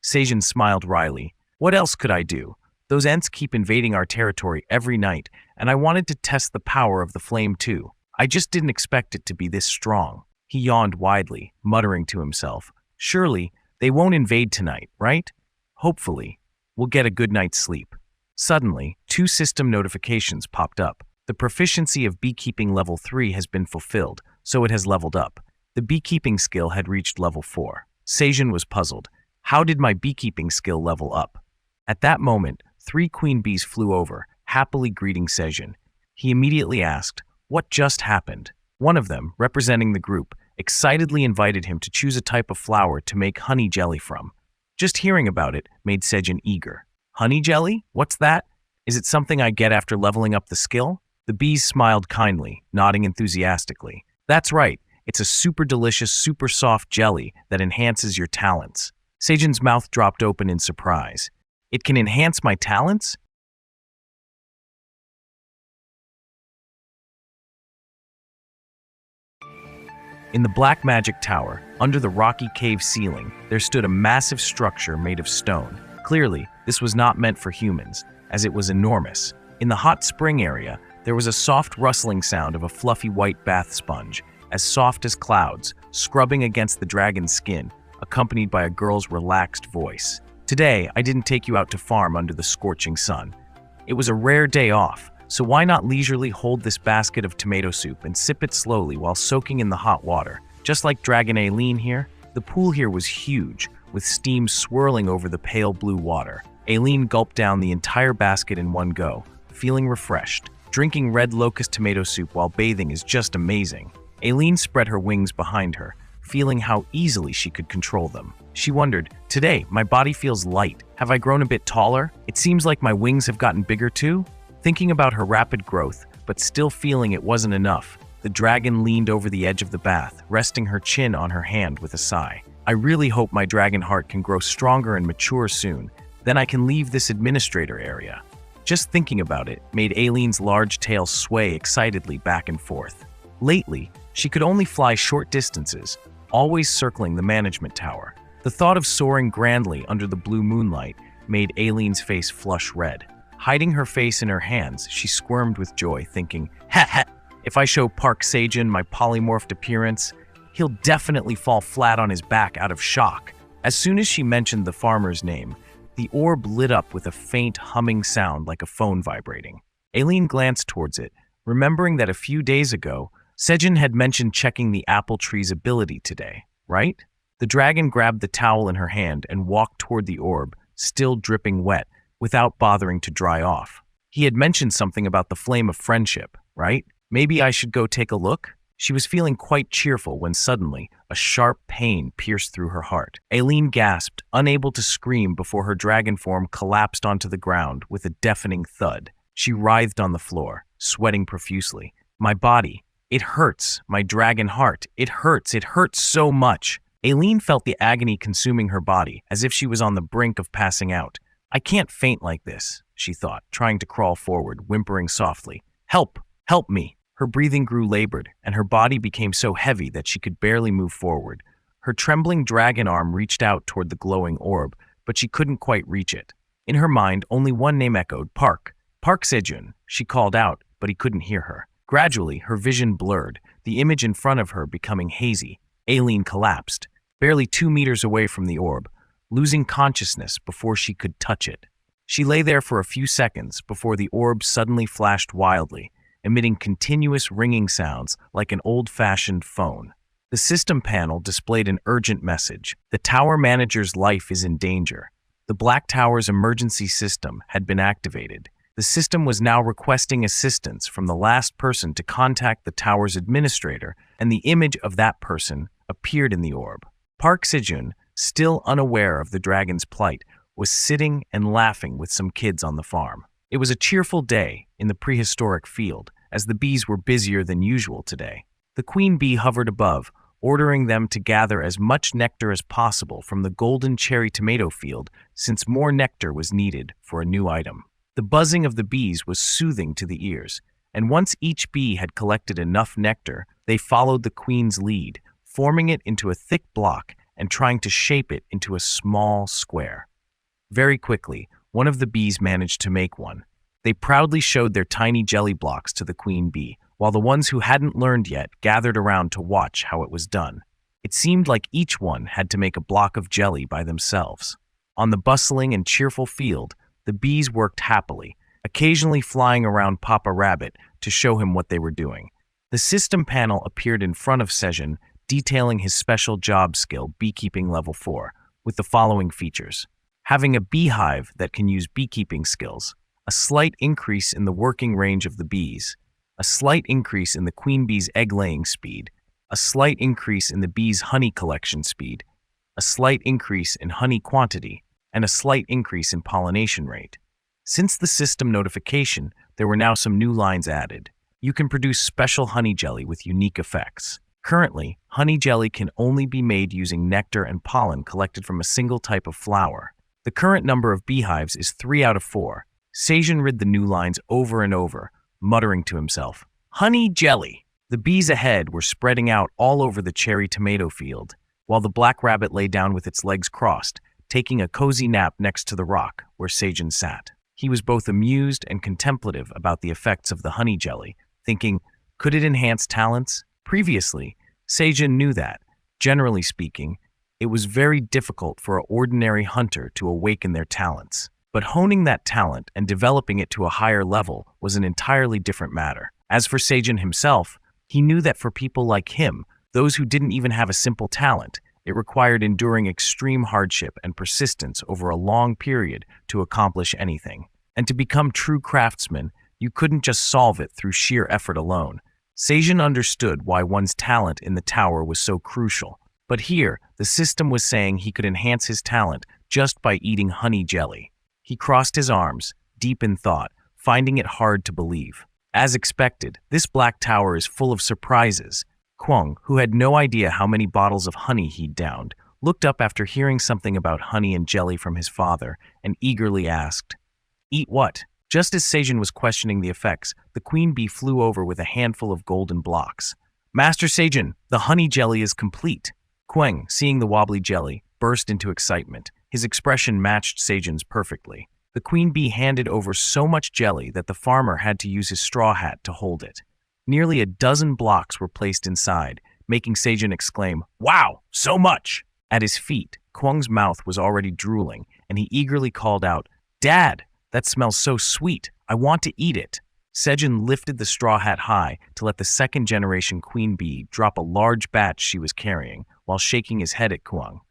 Sejin smiled wryly. What else could I do? Those Ents keep invading our territory every night, and I wanted to test the power of the flame too. I just didn't expect it to be this strong. He yawned widely, muttering to himself, Surely, they won't invade tonight, right? Hopefully, we'll get a good night's sleep. Suddenly, 2 system notifications popped up. The proficiency of beekeeping level 3 has been fulfilled, so it has leveled up. The beekeeping skill had reached level 4. Sejin was puzzled. How did my beekeeping skill level up? At that moment, 3 queen bees flew over, happily greeting Sejin. He immediately asked, What just happened? One of them, representing the group, excitedly invited him to choose a type of flower to make honey jelly from. Just hearing about it made Sejin eager. Honey jelly? What's that? Is it something I get after leveling up the skill? The bees smiled kindly, nodding enthusiastically. That's right, it's a super delicious, super soft jelly that enhances your talents. Sejin's mouth dropped open in surprise. It can enhance my talents? In the Black Magic Tower, under the rocky cave ceiling, there stood a massive structure made of stone. Clearly, this was not meant for humans, as it was enormous. In the hot spring area, there was a soft rustling sound of a fluffy white bath sponge, as soft as clouds, scrubbing against the dragon's skin, accompanied by a girl's relaxed voice. Today, I didn't take you out to farm under the scorching sun. It was a rare day off, so why not leisurely hold this basket of tomato soup and sip it slowly while soaking in the hot water? Just like Dragon Aileen here, the pool here was huge, with steam swirling over the pale blue water. Aileen gulped down the entire basket in one go, feeling refreshed. Drinking red locust tomato soup while bathing is just amazing. Aileen spread her wings behind her, feeling how easily she could control them. She wondered, Today, my body feels light. Have I grown a bit taller? It seems like my wings have gotten bigger too? Thinking about her rapid growth, but still feeling it wasn't enough, the dragon leaned over the edge of the bath, resting her chin on her hand with a sigh. I really hope my dragon heart can grow stronger and mature soon. Then I can leave this administrator area. Just thinking about it made Aileen's large tail sway excitedly back and forth. Lately, she could only fly short distances, always circling the management tower. The thought of soaring grandly under the blue moonlight made Aileen's face flush red. Hiding her face in her hands, she squirmed with joy, thinking, Ha ha! If I show Park Sejin my polymorphed appearance, he'll definitely fall flat on his back out of shock. As soon as she mentioned the farmer's name, the orb lit up with a faint humming sound like a phone vibrating. Aileen glanced towards it, remembering that a few days ago, Sejin had mentioned checking the apple tree's ability today, right? The dragon grabbed the towel in her hand and walked toward the orb, still dripping wet, without bothering to dry off. He had mentioned something about the flame of friendship, right? Maybe I should go take a look? She was feeling quite cheerful when suddenly a sharp pain pierced through her heart. Aileen gasped, unable to scream before her dragon form collapsed onto the ground with a deafening thud. She writhed on the floor, sweating profusely. My body. It hurts. My dragon heart. It hurts so much. Aileen felt the agony consuming her body, as if she was on the brink of passing out. I can't faint like this, she thought, trying to crawl forward, whimpering softly. Help! Help me! Her breathing grew labored, and her body became so heavy that she could barely move forward. Her trembling dragon arm reached out toward the glowing orb, but she couldn't quite reach it. In her mind, only one name echoed, Park. Park Sejun, she called out, but he couldn't hear her. Gradually, her vision blurred, the image in front of her becoming hazy. Aileen collapsed, barely 2 meters away from the orb, losing consciousness before she could touch it. She lay there for a few seconds before the orb suddenly flashed wildly, emitting continuous ringing sounds like an old-fashioned phone. The system panel displayed an urgent message. The tower manager's life is in danger. The Black Tower's emergency system had been activated. The system was now requesting assistance from the last person to contact the tower's administrator, and the image of that person appeared in the orb. Park Sejun, still unaware of the dragon's plight, was sitting and laughing with some kids on the farm. It was a cheerful day in the prehistoric field, as the bees were busier than usual today. The queen bee hovered above, ordering them to gather as much nectar as possible from the golden cherry tomato field, since more nectar was needed for a new item. The buzzing of the bees was soothing to the ears, and once each bee had collected enough nectar, they followed the queen's lead, forming it into a thick block and trying to shape it into a small square. Very quickly, one of the bees managed to make one. They proudly showed their tiny jelly blocks to the queen bee, while the ones who hadn't learned yet gathered around to watch how it was done. It seemed like each one had to make a block of jelly by themselves. On the bustling and cheerful field, the bees worked happily, occasionally flying around Papa Rabbit to show him what they were doing. The system panel appeared in front of Sejun, detailing his special job skill, Beekeeping Level 4, with the following features. Having a beehive that can use beekeeping skills, a slight increase in the working range of the bees, a slight increase in the queen bee's egg-laying speed, a slight increase in the bee's honey collection speed, a slight increase in honey quantity, and a slight increase in pollination rate. Since the system notification, there were now some new lines added. You can produce special honey jelly with unique effects. Currently, honey jelly can only be made using nectar and pollen collected from a single type of flower. The current number of beehives is 3 out of 4. Sejun read the new lines over and over, muttering to himself, "Honey jelly!" The bees ahead were spreading out all over the cherry tomato field, while the black rabbit lay down with its legs crossed, taking a cozy nap next to the rock where Sejun sat. He was both amused and contemplative about the effects of the honey jelly, thinking, could it enhance talents? Previously, Sejun knew that, generally speaking, it was very difficult for an ordinary hunter to awaken their talents. But honing that talent and developing it to a higher level was an entirely different matter. As for Sejun himself, he knew that for people like him, those who didn't even have a simple talent, it required enduring extreme hardship and persistence over a long period to accomplish anything. And to become true craftsmen, you couldn't just solve it through sheer effort alone. Sejun understood why one's talent in the tower was so crucial. But here, the system was saying he could enhance his talent just by eating honey jelly. He crossed his arms, deep in thought, finding it hard to believe. As expected, this black tower is full of surprises. Kwang, who had no idea how many bottles of honey he'd downed, looked up after hearing something about honey and jelly from his father and eagerly asked, "Eat what?" Just as Sejun was questioning the effects, the queen bee flew over with a handful of golden blocks. "Master Sejun, the honey jelly is complete." Kwang, seeing the wobbly jelly, burst into excitement. His expression matched Sejun's perfectly. The queen bee handed over so much jelly that the farmer had to use his straw hat to hold it. Nearly a dozen blocks were placed inside, making Sejun exclaim, "Wow, so much!" At his feet, Kwang's mouth was already drooling, and he eagerly called out, "Dad, that smells so sweet. I want to eat it." Sejun lifted the straw hat high to let the second-generation queen bee drop a large batch she was carrying, while shaking his head at Kwang.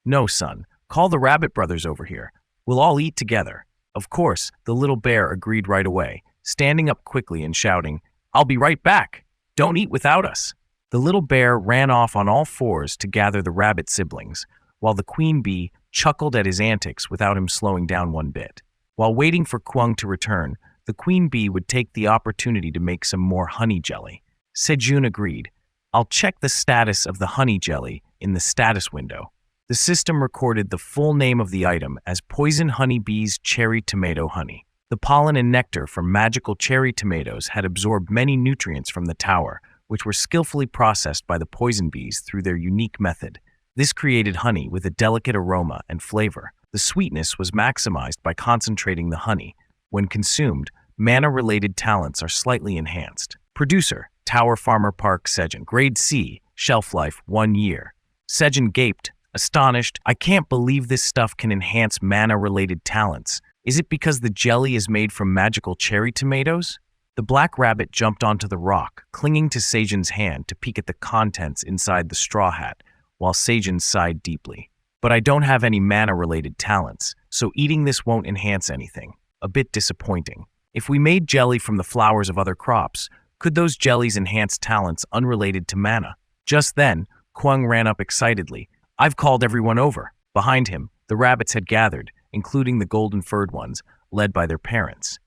"No, son. Call the rabbit brothers over here. We'll all eat together." Of course, the little bear agreed right away, standing up quickly and shouting, "I'll be right back. Don't eat without us." The little bear ran off on all fours to gather the rabbit siblings, while the queen bee chuckled at his antics without him slowing down one bit. While waiting for Kwang to return, the queen bee would take the opportunity to make some more honey jelly. Sejun agreed. "I'll check the status of the honey jelly in the status window." The system recorded the full name of the item as Poison Honey Bee's Cherry Tomato Honey. The pollen and nectar from magical cherry tomatoes had absorbed many nutrients from the tower, which were skillfully processed by the poison bees through their unique method. This created honey with a delicate aroma and flavor. The sweetness was maximized by concentrating the honey. When consumed, mana-related talents are slightly enhanced. Producer, Tower Farmer Park Sejin. Grade C, shelf life 1 year. Sejin gaped, astonished. I can't believe this stuff can enhance mana-related talents. Is it because the jelly is made from magical cherry tomatoes? The black rabbit jumped onto the rock, clinging to Sejin's hand to peek at the contents inside the straw hat, while Sejin sighed deeply. But I don't have any mana-related talents, so eating this won't enhance anything. A bit disappointing. If we made jelly from the flowers of other crops, could those jellies enhance talents unrelated to mana? Just then, Kwang ran up excitedly. I've called everyone over. Behind him, the rabbits had gathered, including the golden-furred ones, led by their parents.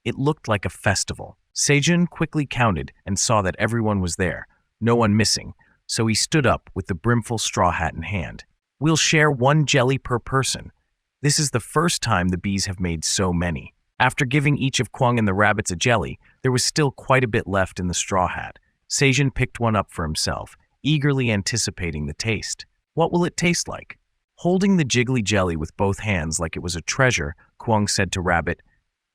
It looked like a festival. Sejin quickly counted and saw that everyone was there, no one missing, so he stood up with the brimful straw hat in hand. We'll share 1 jelly per person. This is the first time the bees have made so many. After giving each of Kwang and the rabbits a jelly, there was still quite a bit left in the straw hat. Sejin picked one up for himself, eagerly anticipating the taste. What will it taste like? Holding the jiggly jelly with both hands like it was a treasure, Kwang said to Rabbit,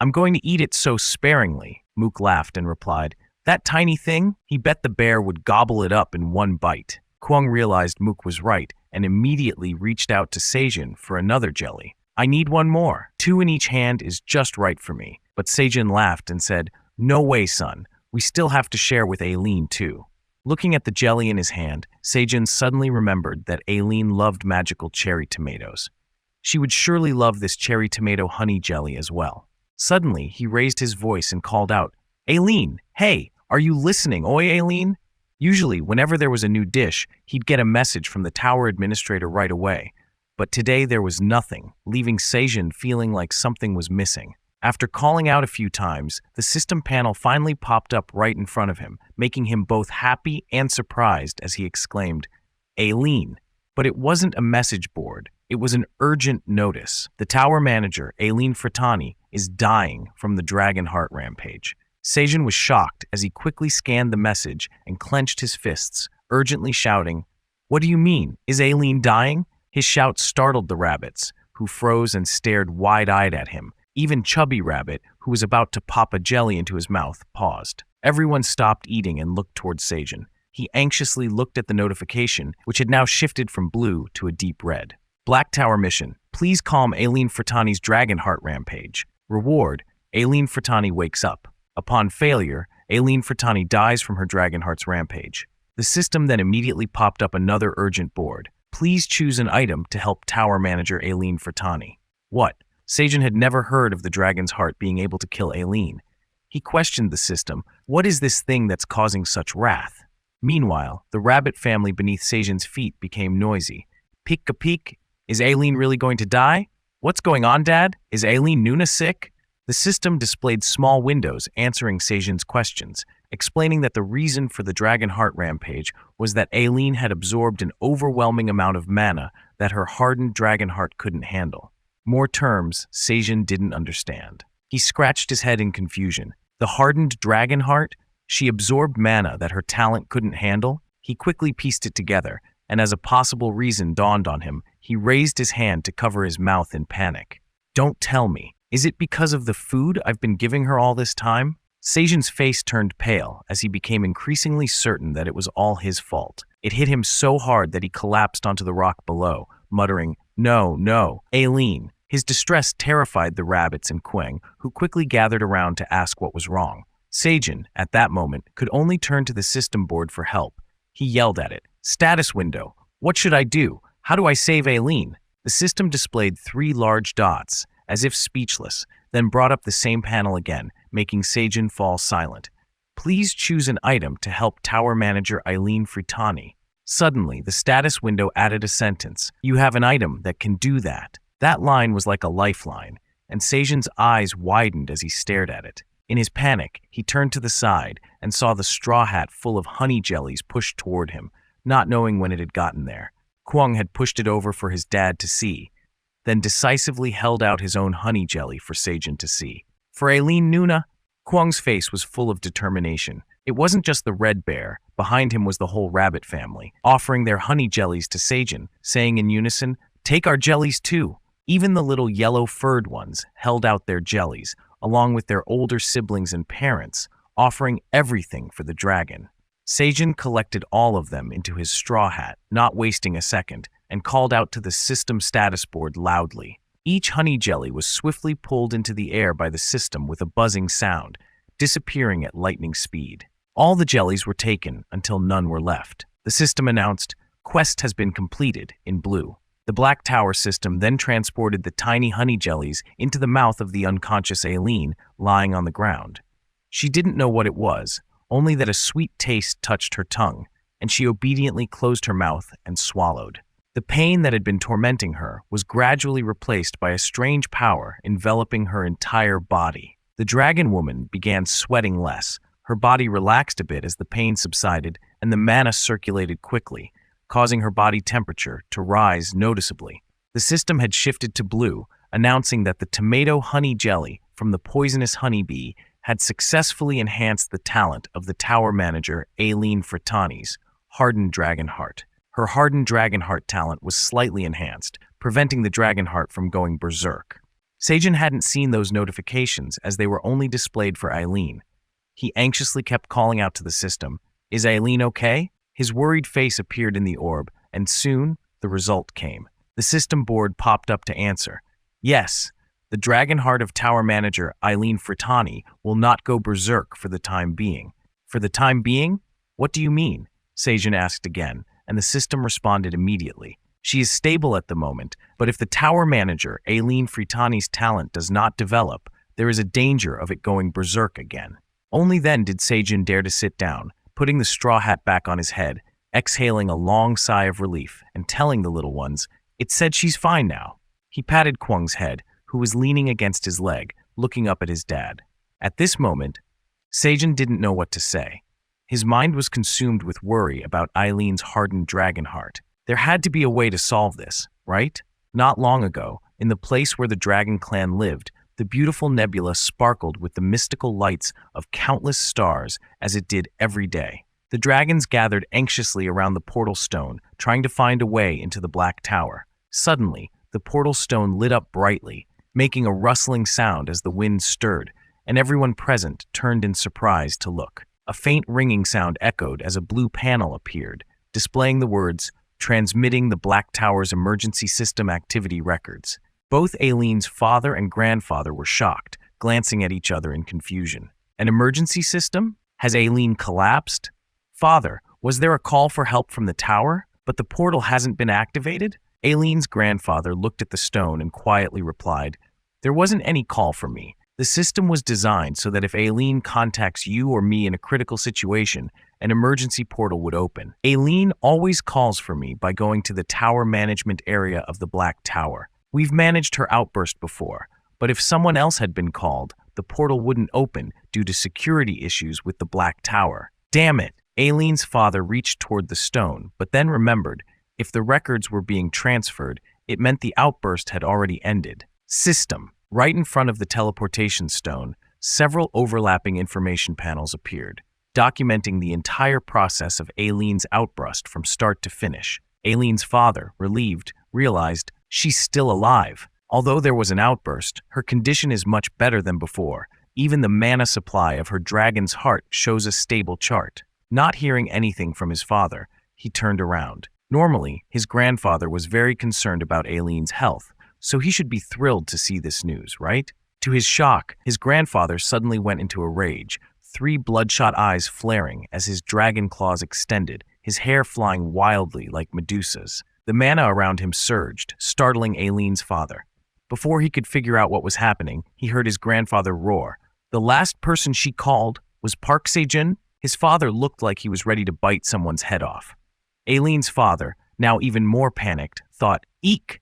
I'm going to eat it so sparingly. Mook laughed and replied, That tiny thing? He bet the bear would gobble it up in 1 bite. Kwang realized Mook was right and immediately reached out to Sejin for another jelly. I need 1 more. 2 in each hand is just right for me. But Sejin laughed and said, No way, son. We still have to share with Aileen, too. Looking at the jelly in his hand, Sejin suddenly remembered that Aileen loved magical cherry tomatoes. She would surely love this cherry tomato honey jelly as well. Suddenly, he raised his voice and called out, Aileen, hey, are you listening, oi, Aileen? Usually, whenever there was a new dish, he'd get a message from the tower administrator right away. But today there was nothing, leaving Sejin feeling like something was missing. After calling out a few times, the system panel finally popped up right in front of him, making him both happy and surprised as he exclaimed, Aileen. But it wasn't a message board. It was an urgent notice. The tower manager, Aileen Fratani, is dying from the Dragon Heart Rampage. Sejin was shocked as he quickly scanned the message and clenched his fists, urgently shouting, What do you mean? Is Aileen dying? His shout startled the rabbits, who froze and stared wide-eyed at him. Even Chubby Rabbit, who was about to pop a jelly into his mouth, paused. Everyone stopped eating and looked towards Sejin. He anxiously looked at the notification, which had now shifted from blue to a deep red. Black Tower mission. Please calm Aileen Fratani's Dragon Heart Rampage. Reward. Aileen Fratani wakes up. Upon failure, Aileen Fratani dies from her Dragon Heart's rampage. The system then immediately popped up another urgent board. Please choose an item to help Tower Manager Aileen Fratani. What? Sejin had never heard of the Dragon's Heart being able to kill Aileen. He questioned the system. What is this thing that's causing such wrath? Meanwhile, the rabbit family beneath Sejin's feet became noisy. Peek-a-peek. Is Aileen really going to die? What's going on, Dad? Is Aileen Nuna sick? The system displayed small windows answering Sejin's questions, explaining that the reason for the Dragon Heart Rampage was that Aileen had absorbed an overwhelming amount of mana that her hardened Dragon Heart couldn't handle. More terms Sejin didn't understand. He scratched his head in confusion. The hardened Dragon Heart? She absorbed mana that her talent couldn't handle? He quickly pieced it together, and as a possible reason dawned on him, he raised his hand to cover his mouth in panic. Don't tell me. Is it because of the food I've been giving her all this time? Sejin's face turned pale as he became increasingly certain that it was all his fault. It hit him so hard that he collapsed onto the rock below, muttering, No, no, Aileen. His distress terrified the rabbits and Kwang, who quickly gathered around to ask what was wrong. Sejin, at that moment, could only turn to the system board for help. He yelled at it, Status window. What should I do? How do I save Aileen? The system displayed 3 large dots, as if speechless, then brought up the same panel again, making Sejin fall silent. Please choose an item to help Tower Manager Aileen Fratani. Suddenly, the status window added a sentence. You have an item that can do that. That line was like a lifeline, and Sejin's eyes widened as he stared at it. In his panic, he turned to the side and saw the straw hat full of honey jellies pushed toward him, not knowing when it had gotten there. Kwang had pushed it over for his dad to see, then decisively held out his own honey jelly for Sejin to see. For Aileen Nuna, Kwang's face was full of determination. It wasn't just the red bear. Behind him was the whole rabbit family, offering their honey jellies to Sejin, saying in unison, Take our jellies too. Even the little yellow furred ones held out their jellies, along with their older siblings and parents, offering everything for the dragon. Seijin collected all of them into his straw hat, not wasting a second, and called out to the system status board loudly. Each honey jelly was swiftly pulled into the air by the system with a buzzing sound, disappearing at lightning speed. All the jellies were taken until none were left. The system announced, "Quest has been completed," in blue. The Black Tower system then transported the tiny honey jellies into the mouth of the unconscious Aileen lying on the ground. She didn't know what it was, only that a sweet taste touched her tongue, and she obediently closed her mouth and swallowed. The pain that had been tormenting her was gradually replaced by a strange power enveloping her entire body. The dragon woman began sweating less. Her body relaxed a bit as the pain subsided, and the mana circulated quickly, causing her body temperature to rise noticeably. The system had shifted to blue, announcing that the tomato honey jelly from the poisonous honeybee had successfully enhanced the talent of the tower manager Aileen Frittani's hardened dragon heart. Her hardened dragon heart talent was slightly enhanced, preventing the dragon heart from going berserk. Seijin hadn't seen those notifications as they were only displayed for Aileen. He anxiously kept calling out to the system, "Is Aileen okay?" His worried face appeared in the orb, and soon the result came. The system board popped up to answer, "Yes, the dragon heart of tower manager Aileen Frittani will not go berserk for the time being." "For the time being? What do you mean?" Seijin asked again, and the system responded immediately. "She is stable at the moment, but if the tower manager Aileen Frittani's talent does not develop, there is a danger of it going berserk again." Only then did Seijin dare to sit down, putting the straw hat back on his head, exhaling a long sigh of relief, and telling the little ones, "It said she's fine now." He patted Kwang's head, who was leaning against his leg, looking up at his dad. At this moment, Seijin didn't know what to say. His mind was consumed with worry about Eileen's hardened dragon heart. There had to be a way to solve this, right? Not long ago, in the place where the dragon clan lived, the beautiful nebula sparkled with the mystical lights of countless stars as it did every day. The dragons gathered anxiously around the portal stone, trying to find a way into the Black Tower. Suddenly, the portal stone lit up brightly, making a rustling sound as the wind stirred, and everyone present turned in surprise to look. A faint ringing sound echoed as a blue panel appeared, displaying the words, "Transmitting the Black Tower's emergency system activity records." Both Aileen's father and grandfather were shocked, glancing at each other in confusion. "An emergency system? Has Aileen collapsed?" "Father, was there a call for help from the tower? But the portal hasn't been activated?" Aileen's grandfather looked at the stone and quietly replied, "There wasn't any call for me. The system was designed so that if Aileen contacts you or me in a critical situation, an emergency portal would open. Aileen always calls for me by going to the tower management area of the Black Tower. We've managed her outburst before, but if someone else had been called, the portal wouldn't open due to security issues with the Black Tower." "Damn it!" Aileen's father reached toward the stone, but then remembered, if the records were being transferred, it meant the outburst had already ended. System. Right in front of the teleportation stone, several overlapping information panels appeared, documenting the entire process of Aileen's outburst from start to finish. Aileen's father, relieved, realized she's still alive. Although there was an outburst, her condition is much better than before. Even the mana supply of her dragon's heart shows a stable chart. Not hearing anything from his father, he turned around. Normally, his grandfather was very concerned about Aileen's health, so he should be thrilled to see this news, right? To his shock, his grandfather suddenly went into a rage, 3 bloodshot eyes flaring as his dragon claws extended, his hair flying wildly like Medusa's. The mana around him surged, startling Aileen's father. Before he could figure out what was happening, he heard his grandfather roar. "The last person she called was Park Se-jin?" His father looked like he was ready to bite someone's head off. Aileen's father, now even more panicked, thought, "Eek!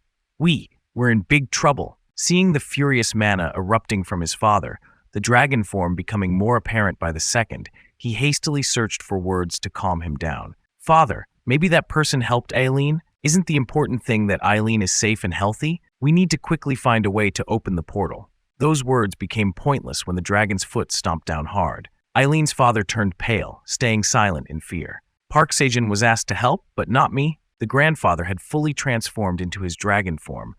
We're in big trouble." Seeing the furious mana erupting from his father, the dragon form becoming more apparent by the second, he hastily searched for words to calm him down. "Father, maybe that person helped Aileen? Isn't the important thing that Aileen is safe and healthy? We need to quickly find a way to open the portal." Those words became pointless when the dragon's foot stomped down hard. Aileen's father turned pale, staying silent in fear. Park Se-jin was asked to help, but not me. The grandfather had fully transformed into his dragon form,